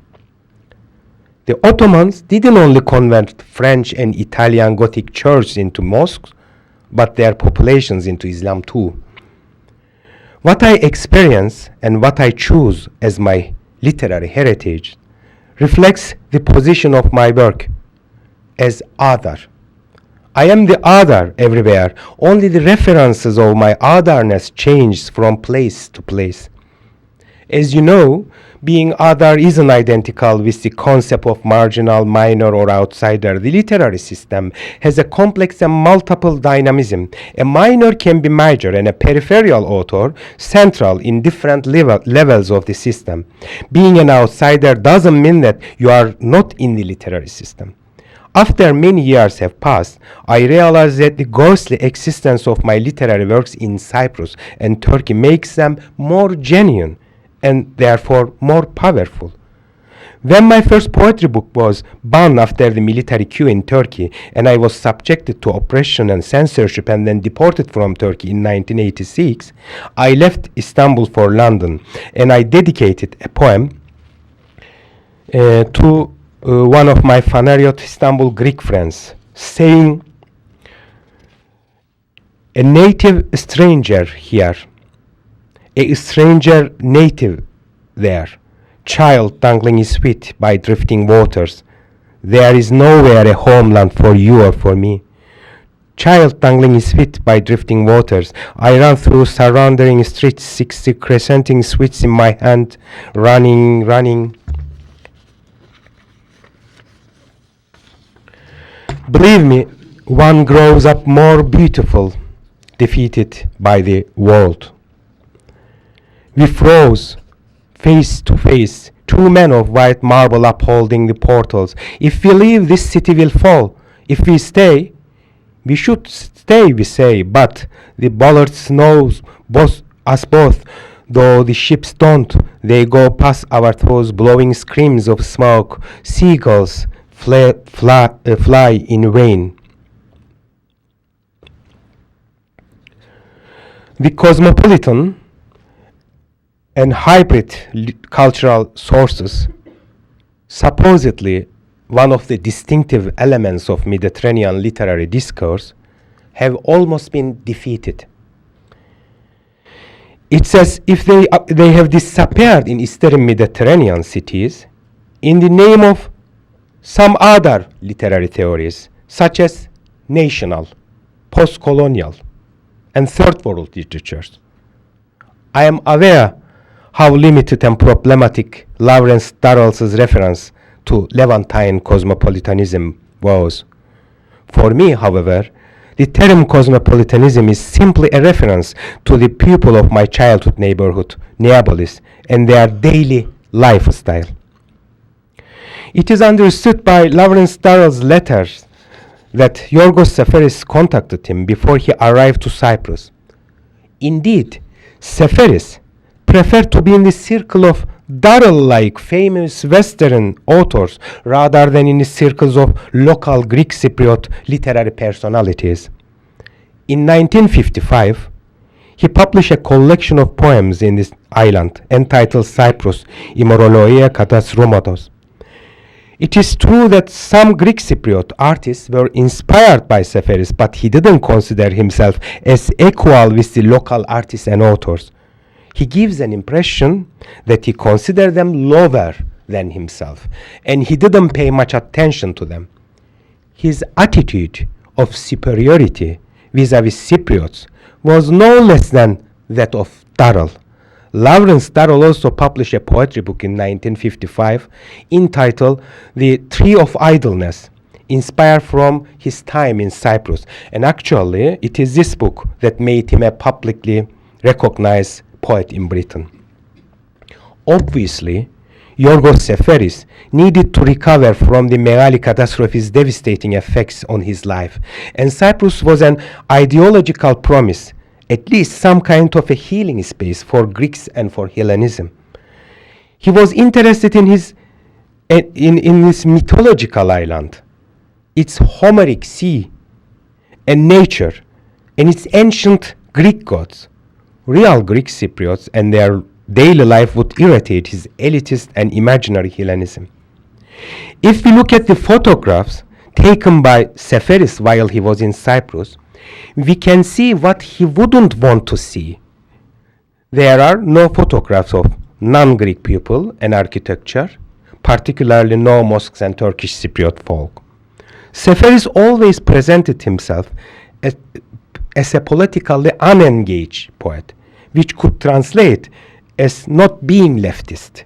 B: The Ottomans didn't only convert French and Italian Gothic churches into mosques, but their populations into Islam too. What I experience and what I choose as my literary heritage reflects the position of my work as other. I am the other everywhere, only the references of my otherness change from place to place. As you know, being other isn't identical with the concept of marginal, minor, or outsider. The literary system has a complex and multiple dynamism. A minor can be major and a peripheral author central in different levels of the system. Being an outsider doesn't mean that you are not in the literary system. After many years have passed, I realized that the ghostly existence of my literary works in Cyprus and Turkey makes them more genuine and therefore more powerful. When my first poetry book was banned after the military coup in Turkey and I was subjected to oppression and censorship and then deported from Turkey in 1986, I left Istanbul for London and I dedicated a poem to one of my Phanariot Istanbul Greek friends, saying, "A native stranger here, a stranger native there, child dangling his feet by drifting waters, There is nowhere a homeland for you or for me. Child dangling his feet by drifting waters. I run through surrounding streets, 60 crescenting sweets in my hand, running, running. Believe me, one grows up more beautiful, defeated by the world. We froze, face to face, two men of white marble upholding the portals. If we leave, this city will fall. If we stay, we should stay, we say, but the bollards knows us both, though the ships don't. They go past our toes, blowing screams of smoke. Seagulls fly in vain. The cosmopolitan and hybrid cultural sources, supposedly one of the distinctive elements of Mediterranean literary discourse, have almost been defeated. It's as if they have disappeared in Eastern Mediterranean cities in the name of some other literary theories, such as national, post-colonial, and third world literatures. I am aware how limited and problematic Lawrence Darrell's reference to Levantine cosmopolitanism was. For me, however, the term cosmopolitanism is simply a reference to the people of my childhood neighborhood, Neapolis, and their daily lifestyle. It is understood by Lawrence Darrell's letters that Yorgos Seferis contacted him before he arrived to Cyprus. Indeed, Seferis preferred to be in the circle of Darrell-like famous Western authors rather than in the circles of local Greek Cypriot literary personalities. In 1955, he published a collection of poems in this island entitled Cyprus, Imorologia Katastromatos. It is true that some Greek Cypriot artists were inspired by Seferis, but he didn't consider himself as equal with the local artists and authors. He gives an impression that he considered them lower than himself, and he didn't pay much attention to them. His attitude of superiority vis-à-vis Cypriots was no less than that of Darrell. Lawrence Darrell also published a poetry book in 1955 entitled The Tree of Idleness, inspired from his time in Cyprus. And actually, it is this book that made him a publicly recognized poet in Britain. Obviously, Yorgos Seferis needed to recover from the Megali catastrophe's devastating effects on his life, and Cyprus was an ideological promise, at least some kind of a healing space for Greeks and for Hellenism. He was interested in this mythological island, its Homeric sea and nature, and its ancient Greek gods. Real Greek Cypriots and their daily life would irritate his elitist and imaginary Hellenism. If we look at the photographs taken by Seferis while he was in Cyprus, we can see what he wouldn't want to see. There are no photographs of non-Greek people and architecture, particularly no mosques and Turkish Cypriot folk. Seferis always presented himself as a politically unengaged poet, which could translate as not being leftist.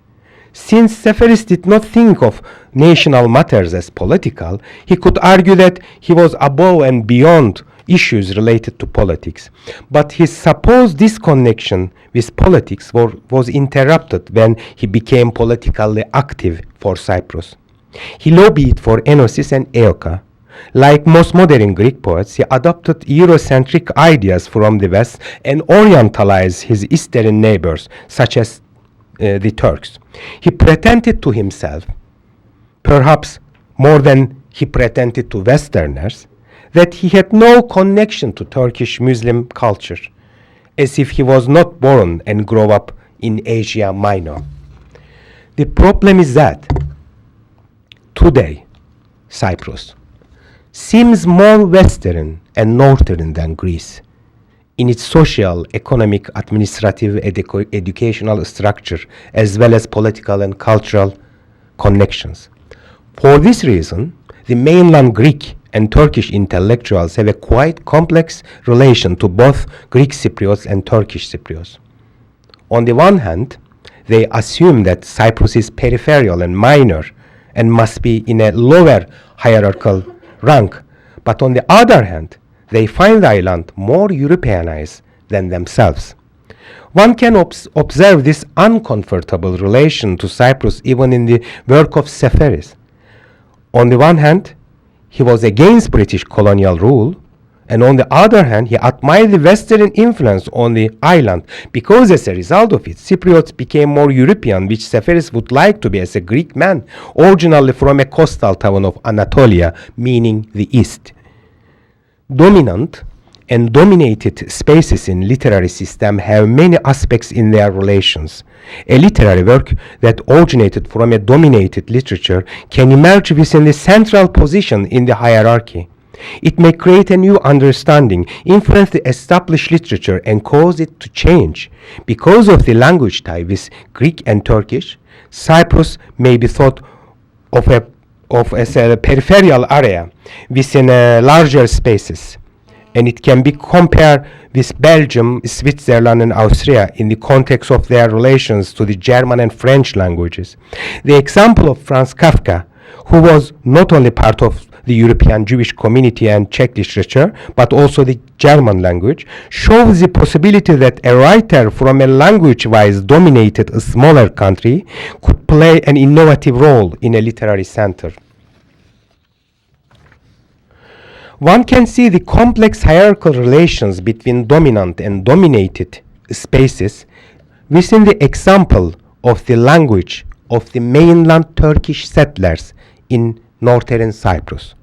B: Since Seferis did not think of national matters as political, he could argue that he was above and beyond issues related to politics. But his supposed disconnection with politics was interrupted when he became politically active for Cyprus. He lobbied for Enosis and Eoka. Like most modern Greek poets, he adopted Eurocentric ideas from the West and orientalized his eastern neighbors, such as the Turks. He pretended to himself, perhaps more than he pretended to Westerners, that he had no connection to Turkish Muslim culture, as if he was not born and grew up in Asia Minor. The problem is that today, Cyprus seems more Western and Northern than Greece in its social, economic, administrative, educational structure, as well as political and cultural connections. For this reason, the mainland Greek and Turkish intellectuals have a quite complex relation to both Greek Cypriots and Turkish Cypriots. On the one hand, they assume that Cyprus is peripheral and minor and must be in a lower hierarchical rank, but on the other hand, they find the island more Europeanized than themselves. One can observe this uncomfortable relation to Cyprus even in the work of Seferis. On the one hand, he was against British colonial rule, and on the other hand, he admired the Western influence on the island because as a result of it, Cypriots became more European, which Seferis would like to be as a Greek man, originally from a coastal town of Anatolia, meaning the east. Dominant and dominated spaces in literary system have many aspects in their relations. A literary work that originated from a dominated literature can emerge within the central position in the hierarchy. It may create a new understanding, influence the established literature, and cause it to change. Because of the language tie with Greek and Turkish, Cyprus may be thought of as a peripheral area within larger spaces. And it can be compared with Belgium, Switzerland, and Austria in the context of their relations to the German and French languages. The example of Franz Kafka, who was not only part of the European Jewish community and Czech literature, but also the German language, shows the possibility that a writer from a language-wise dominated a smaller country could play an innovative role in a literary center. One can see the complex hierarchical relations between dominant and dominated spaces within the example of the language of the mainland Turkish settlers in northern Cyprus.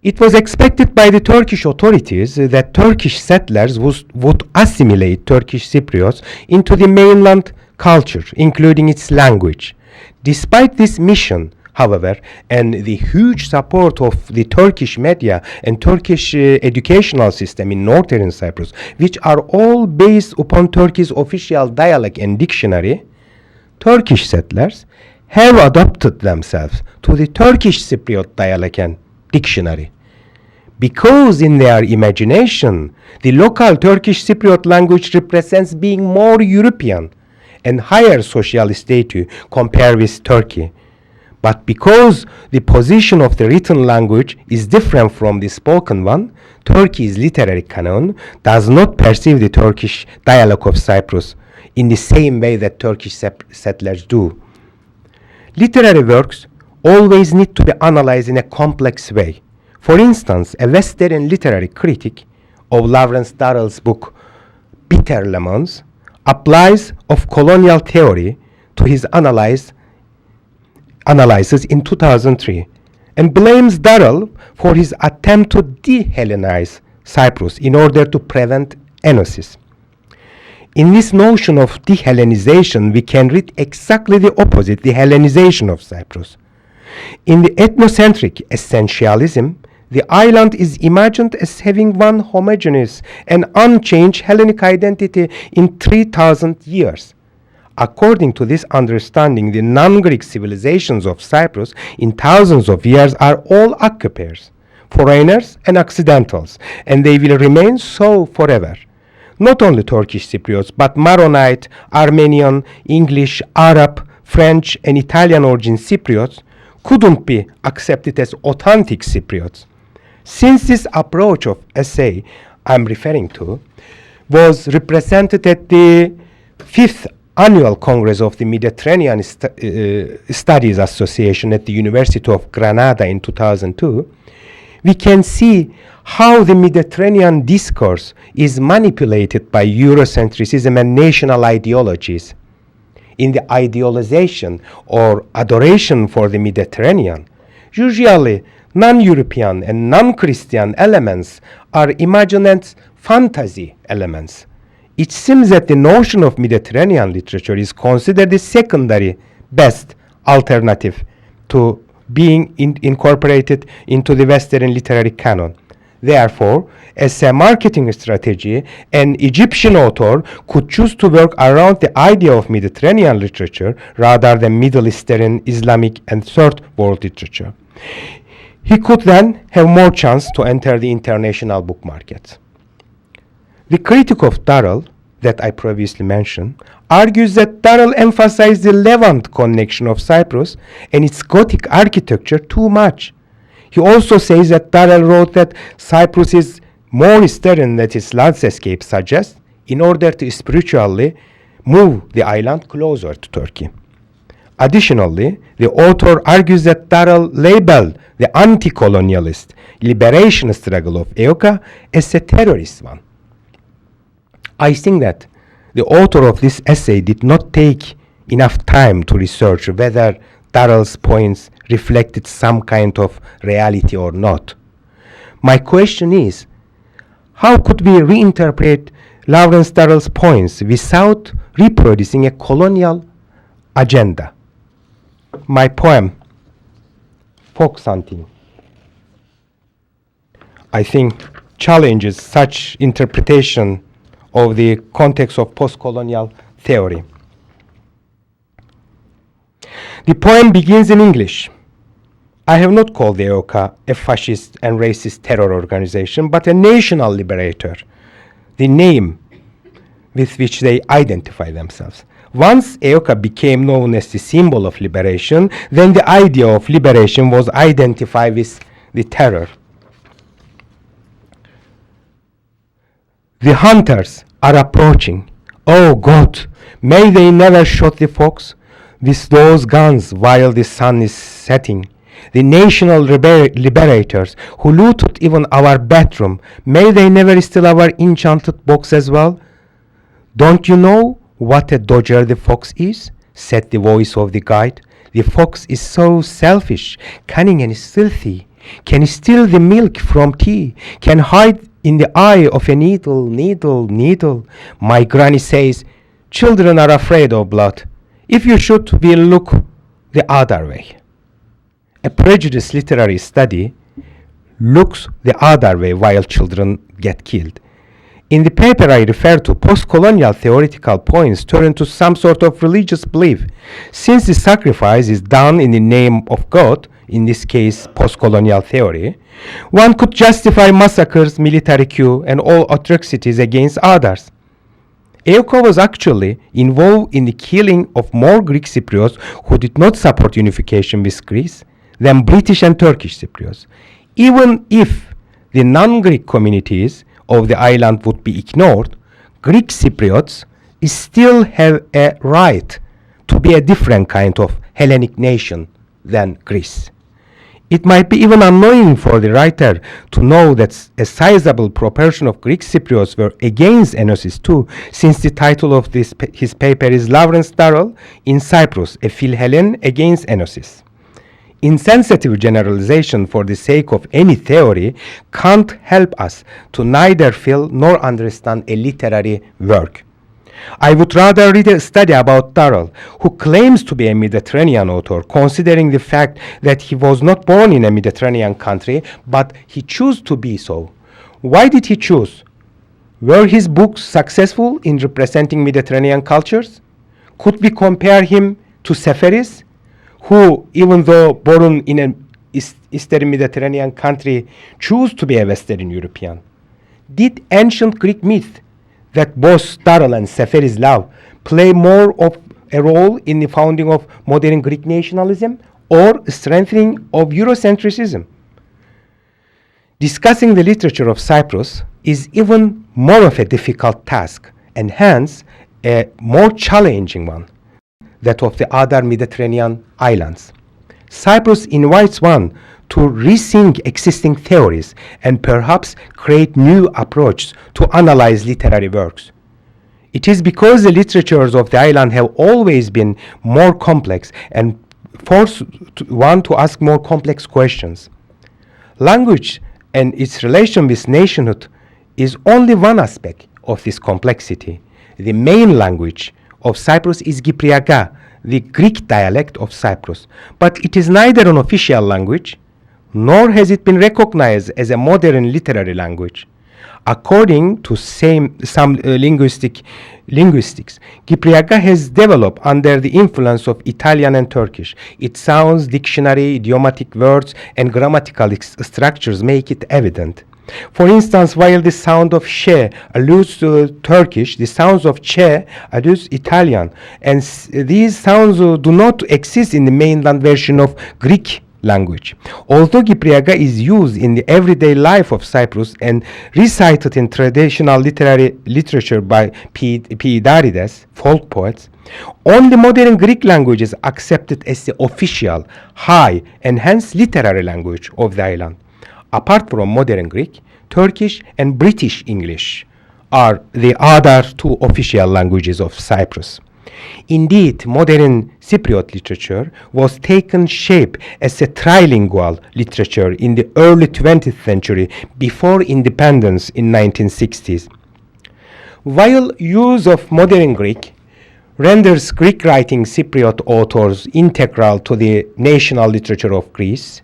B: It was expected by the Turkish authorities that Turkish settlers would assimilate Turkish Cypriots into the mainland culture, including its language. Despite this mission, however, and the huge support of the Turkish media and Turkish educational system in northern Cyprus, which are all based upon Turkey's official dialect and dictionary, Turkish settlers have adapted themselves to the Turkish Cypriot dialect and dictionary. Because in their imagination, the local Turkish Cypriot language represents being more European and higher social status compared with Turkey. But because the position of the written language is different from the spoken one, Turkey's literary canon does not perceive the Turkish dialect of Cyprus in the same way that Turkish settlers do. Literary works always need to be analyzed in a complex way. For instance, a Western literary critic of Lawrence Durrell's book Bitter Lemons applies of colonial theory to his analysis in 2003 and blames Durrell for his attempt to de-Hellenize Cyprus in order to prevent enosis. In this notion of de-Hellenization, we can read exactly the opposite, the Hellenization of Cyprus. In the ethnocentric essentialism, the island is imagined as having one homogeneous and unchanged Hellenic identity in 3,000 years. According to this understanding, the non-Greek civilizations of Cyprus in thousands of years are all occupiers, foreigners and Occidentals, and they will remain so forever. Not only Turkish Cypriots, but Maronite, Armenian, English, Arab, French, and Italian origin Cypriots couldn't be accepted as authentic Cypriots. Since this approach of essay I'm referring to was represented at the 5th Annual Congress of the Mediterranean Studies Association at the University of Granada in 2002, we can see how the Mediterranean discourse is manipulated by Eurocentrism and national ideologies. In the idealization or adoration for the Mediterranean, usually non-European and non-Christian elements are imagined as fantasy elements. It seems that the notion of Mediterranean literature is considered the secondary best alternative to being incorporated into the Western literary canon. Therefore, as a marketing strategy, an Egyptian author could choose to work around the idea of Mediterranean literature rather than Middle Eastern, Islamic, and Third World literature. He could then have more chance to enter the international book market. The critic of Darrell, that I previously mentioned, argues that Darrell emphasized the Levant connection of Cyprus and its Gothic architecture too much. He also says that Darrell wrote that Cyprus is more eastern than its landscape suggests in order to spiritually move the island closer to Turkey. Additionally, the author argues that Darrell labeled the anti-colonialist liberation struggle of EOKA as a terrorist one. I think that the author of this essay did not take enough time to research whether Darrell's points reflected some kind of reality or not. My question is, how could we reinterpret Lawrence Darrell's points without reproducing a colonial agenda? My poem, Fox Hunting, I think challenges such interpretation of the context of post-colonial theory. The poem begins in English. I have not called the EOKA a fascist and racist terror organization, but a national liberator, the name with which they identify themselves. Once EOKA became known as the symbol of liberation, then the idea of liberation was identified with the terror. The hunters are approaching. Oh God, may they never shoot the fox with those guns while the sun is setting. The national liberators who looted even our bedroom, may they never steal our enchanted box as well. Don't you know what a dodger the fox is? Said the voice of the guide. The fox is so selfish, cunning and filthy, can steal the milk from tea, can hide in the eye of a needle, needle, needle. My granny says, children are afraid of blood. If you shoot, we'll look the other way. A prejudiced literary study looks the other way while children get killed. In the paper I refer to, post-colonial theoretical points turn to some sort of religious belief. Since the sacrifice is done in the name of God, in this case post-colonial theory, one could justify massacres, military coup, and all atrocities against others. EOKA was actually involved in the killing of more Greek Cypriots who did not support unification with Greece than British and Turkish Cypriots. Even if the non-Greek communities of the island would be ignored, Greek Cypriots still have a right to be a different kind of Hellenic nation than Greece. It might be even annoying for the writer to know that a sizable proportion of Greek Cypriots were against Enosis too, since the title of his paper is Lawrence Darrell in Cyprus, a Philhellene against Enosis. Insensitive generalization for the sake of any theory can't help us to neither feel nor understand a literary work. I would rather read a study about Darrell, who claims to be a Mediterranean author, considering the fact that he was not born in a Mediterranean country, but he chose to be so. Why did he choose? Were his books successful in representing Mediterranean cultures? Could we compare him to Seferis, who, even though born in an Eastern Mediterranean country, chose to be a Western European? Did ancient Greek myth that both Darrell and Seferis love play more of a role in the founding of modern Greek nationalism or strengthening of Eurocentrism? Discussing the literature of Cyprus is even more of a difficult task, and hence a more challenging one, that of the other Mediterranean islands. Cyprus invites one to rethink existing theories and perhaps create new approaches to analyze literary works. It is because the literatures of the island have always been more complex and force one to ask more complex questions. Language and its relation with nationhood is only one aspect of this complexity. The main language of Cyprus is Kypriaga, the Greek dialect of Cyprus, but it is neither an official language nor has it been recognized as a modern literary language. According to some linguistics, Kypriaga has developed under the influence of Italian and Turkish. Its sounds, dictionary, idiomatic words, and grammatical structures make it evident. For instance, while the sound of she alludes to Turkish, the sounds of che alludes Italian, and these sounds do not exist in the mainland version of Greek language. Although Kypriaga is used in the everyday life of Cyprus and recited in traditional literature by Piedarides, folk poets, only modern Greek language is accepted as the official, high, and hence literary language of the island. Apart from modern Greek, Turkish and British English are the other two official languages of Cyprus. Indeed, modern Cypriot literature was taken shape as a trilingual literature in the early 20th century before independence in 1960s. While use of modern Greek renders Greek writing Cypriot authors integral to the national literature of Greece,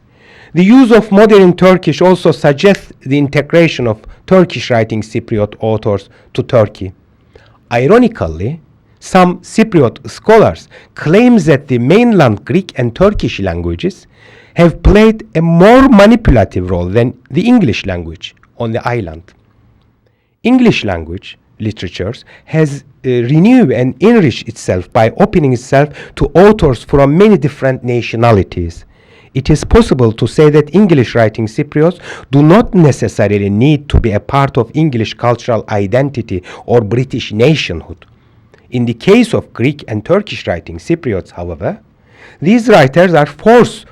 B: the use of modern Turkish also suggests the integration of Turkish writing Cypriot authors to Turkey. Ironically, some Cypriot scholars claim that the mainland Greek and Turkish languages have played a more manipulative role than the English language on the island. English language literatures has renewed and enriched itself by opening itself to authors from many different nationalities. It is possible to say that English writing Cypriots do not necessarily need to be a part of English cultural identity or British nationhood. In the case of Greek and Turkish writing Cypriots, however, these writers are forced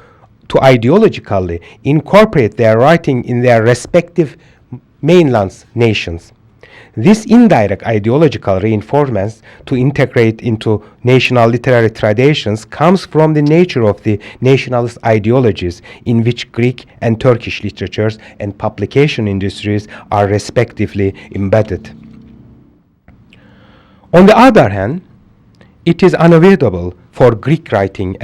B: to ideologically incorporate their writing in their respective mainland nations. This indirect ideological reinforcement to integrate into national literary traditions comes from the nature of the nationalist ideologies in which Greek and Turkish literatures and publication industries are respectively embedded. On the other hand, it is unavoidable for Greek writing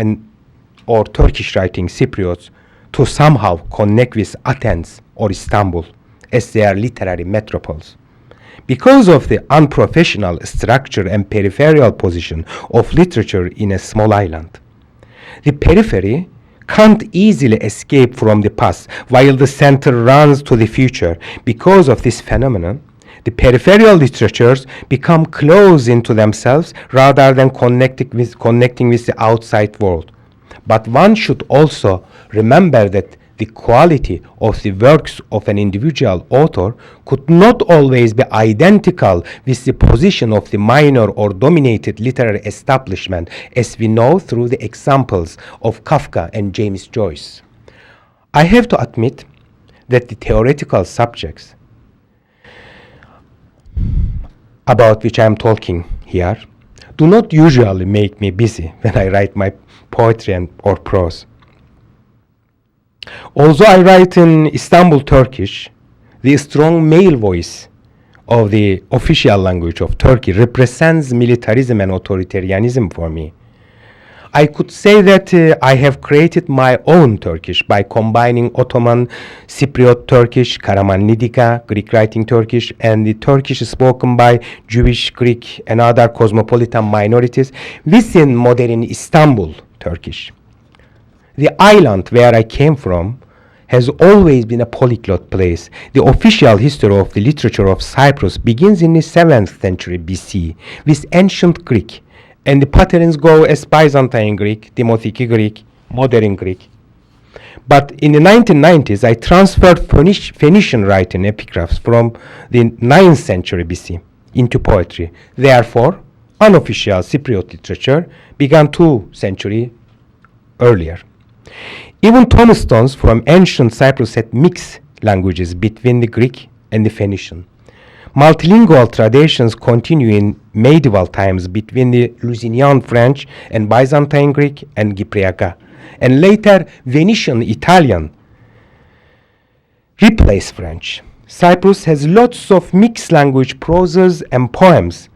B: or Turkish writing Cypriots to somehow connect with Athens or Istanbul as their literary metropoles. Because of the unprofessional structure and peripheral position of literature in a small island, the periphery can't easily escape from the past while the center runs to the future. Because of this phenomenon, the peripheral literatures become closed into themselves rather than connecting with the outside world. But one should also remember that the quality of the works of an individual author could not always be identical with the position of the minor or dominated literary establishment, as we know through the examples of Kafka and James Joyce. I have to admit that the theoretical subjects about which I am talking here do not usually make me busy when I write my poetry or prose. Although I write in Istanbul Turkish, the strong male voice of the official language of Turkey represents militarism and authoritarianism for me. I could say that I have created my own Turkish by combining Ottoman, Cypriot Turkish, Karamanlidika, Greek writing Turkish, and the Turkish spoken by Jewish, Greek, and other cosmopolitan minorities within modern Istanbul Turkish. The island where I came from has always been a polyglot place. The official history of the literature of Cyprus begins in the 7th century BC with ancient Greek, and the patterns go as Byzantine Greek, Demotic Greek, modern Greek. But in the 1990s, I transferred Phoenician writing epigraphs from the 9th century BC into poetry. Therefore, unofficial Cypriot literature began 2 centuries earlier. Even tombstones from ancient Cyprus had mixed languages between the Greek and the Phoenician. Multilingual traditions continue in medieval times between the Lusignan French and Byzantine Greek and Kypriaga, and later Venetian Italian replaced French. Cyprus has lots of mixed language proses and poems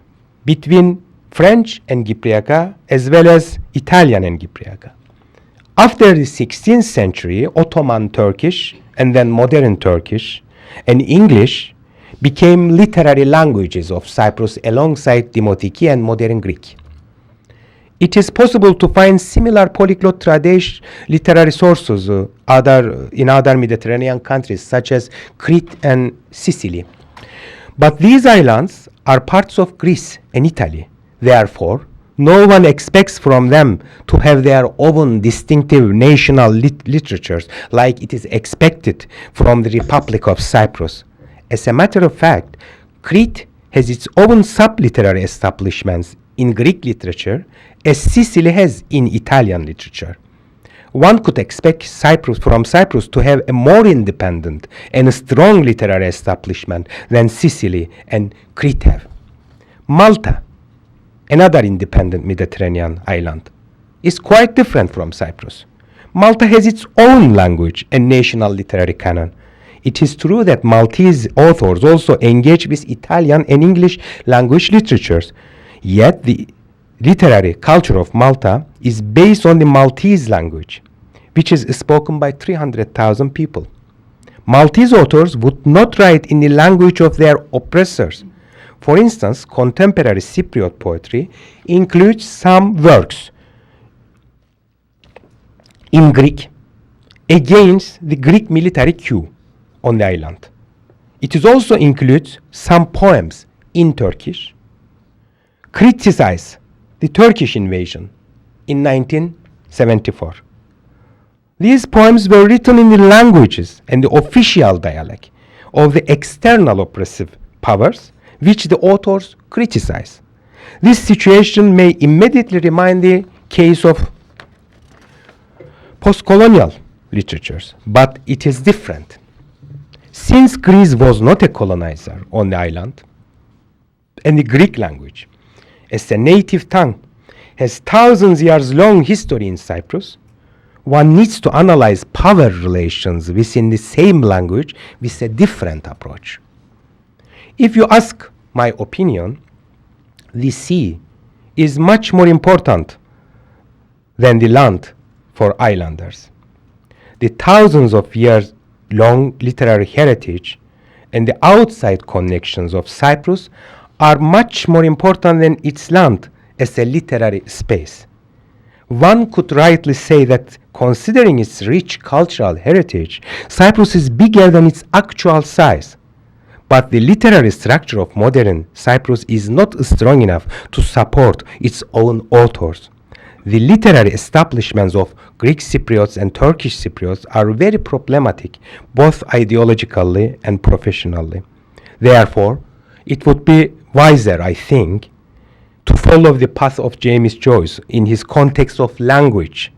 B: between French and Kypriaga as well as Italian and Kypriaga. After the 16th century, Ottoman Turkish and then modern Turkish and English became literary languages of Cyprus alongside Demotiki and modern Greek. It is possible to find similar polyglot literary sources in other Mediterranean countries such as Crete and Sicily. But these islands are parts of Greece and Italy. Therefore, no one expects from them to have their own distinctive national literatures like it is expected from the Republic of Cyprus. As a matter of fact, Crete has its own sub-literary establishments in Greek literature as Sicily has in Italian literature. One could expect from Cyprus to have a more independent and a strong literary establishment than Sicily and Crete have. Malta, another independent Mediterranean island, is quite different from Cyprus. Malta has its own language and national literary canon. It is true that Maltese authors also engage with Italian and English language literatures, yet the literary culture of Malta is based on the Maltese language, which is spoken by 300,000 people. Maltese authors would not write in the language of their oppressors. For instance, contemporary Cypriot poetry includes some works in Greek against the Greek military coup on the island. It also includes some poems in Turkish criticize the Turkish invasion in 1974. These poems were written in the languages and the official dialect of the external oppressive powers which the authors criticize. This situation may immediately remind the case of post-colonial literatures, but it is different. Since Greece was not a colonizer on the island, and the Greek language, as a native tongue, has thousands years long history in Cyprus, one needs to analyze power relations within the same language with a different approach. If you ask my opinion, the sea is much more important than the land for islanders. The thousands of years long literary heritage and the outside connections of Cyprus are much more important than its land as a literary space. One could rightly say that considering its rich cultural heritage, Cyprus is bigger than its actual size. But the literary structure of modern Cyprus is not strong enough to support its own authors. The literary establishments of Greek Cypriots and Turkish Cypriots are very problematic, both ideologically and professionally. Therefore, it would be wiser, I think, to follow the path of James Joyce in his context of language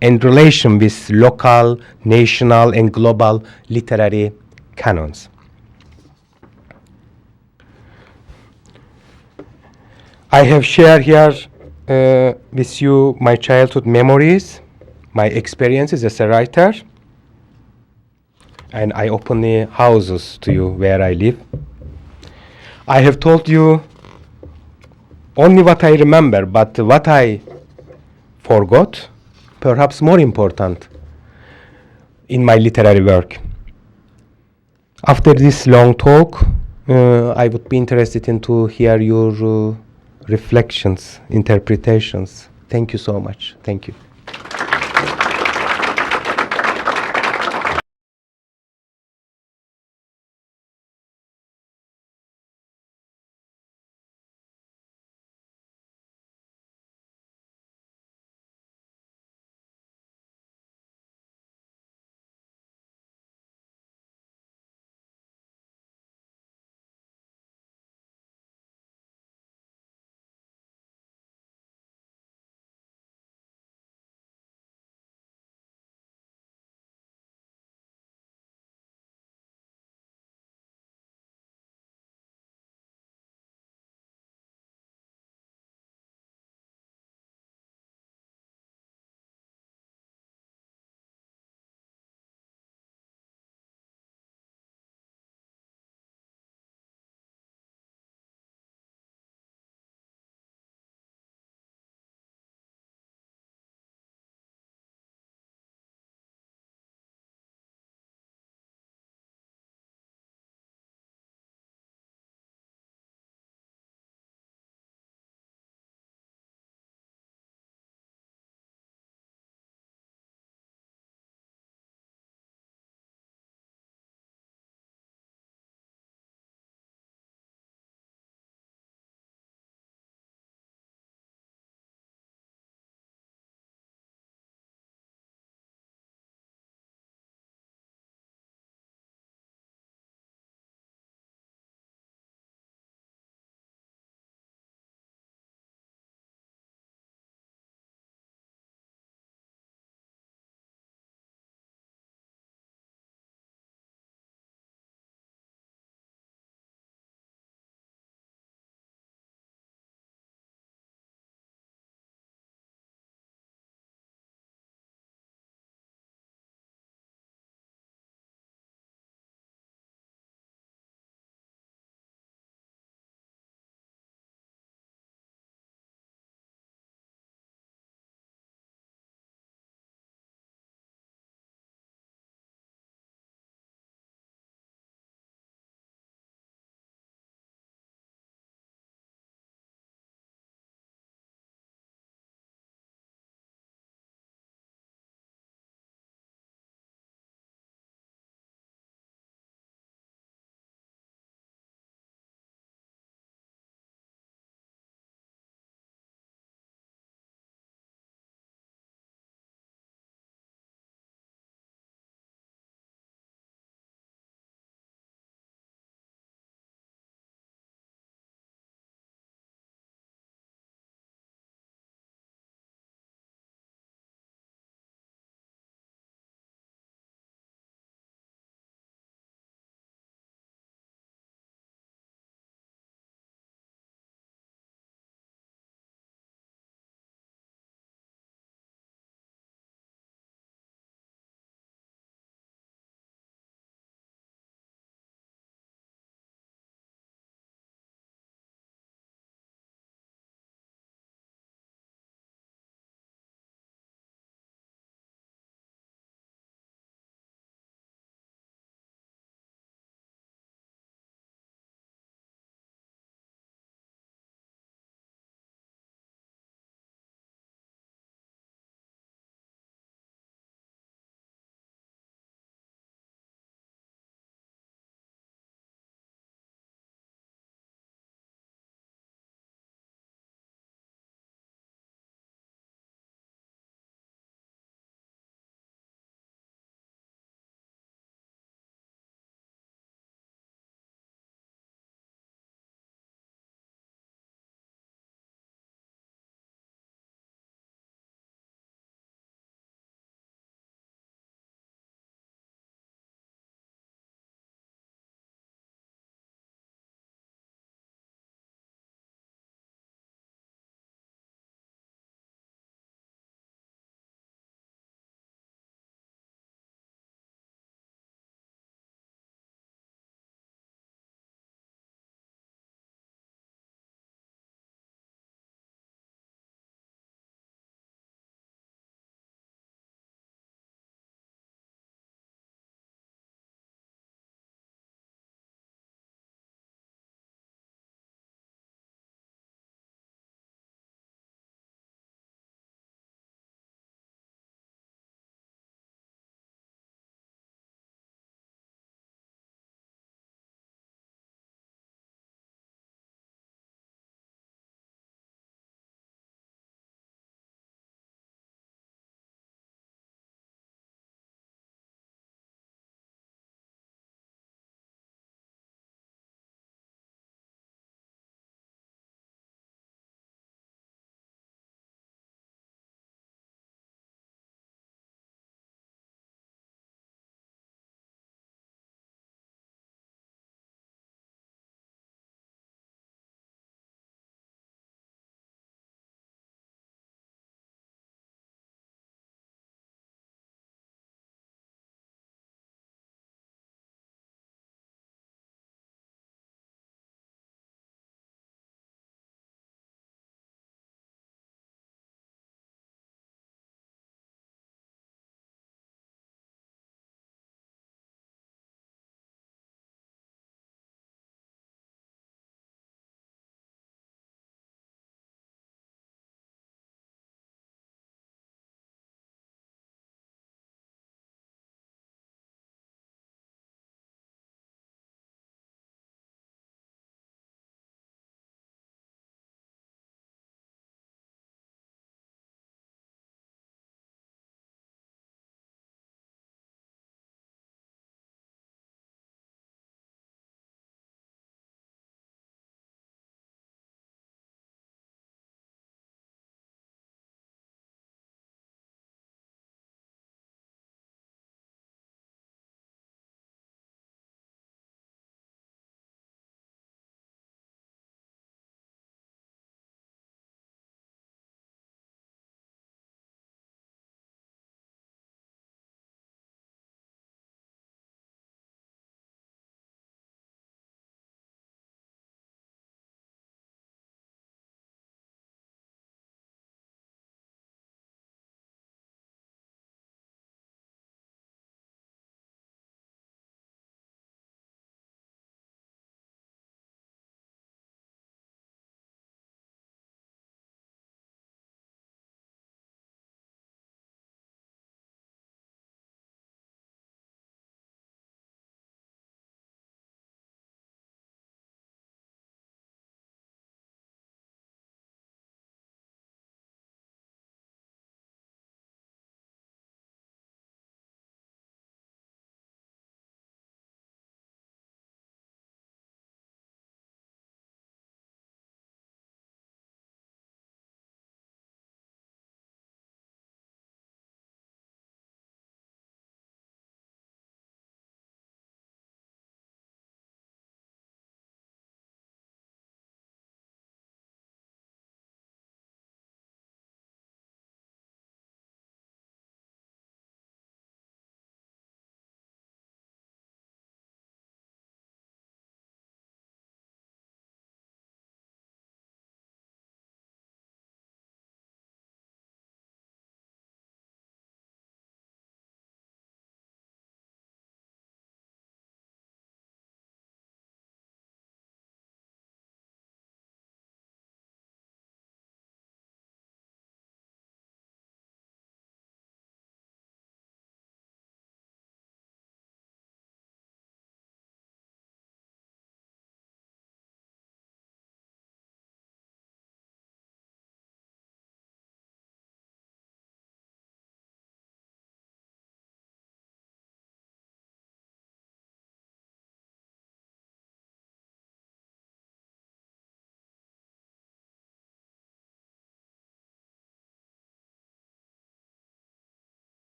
B: and relation with local, national, and global literary canons. I have shared here with you my childhood memories, my experiences as a writer, and I open the houses to you where I live. I have told you only what I remember, but what I forgot, perhaps more important in my literary work. After this long talk, I would be interested in to hear your reflections, interpretations. Thank you so much. Thank you.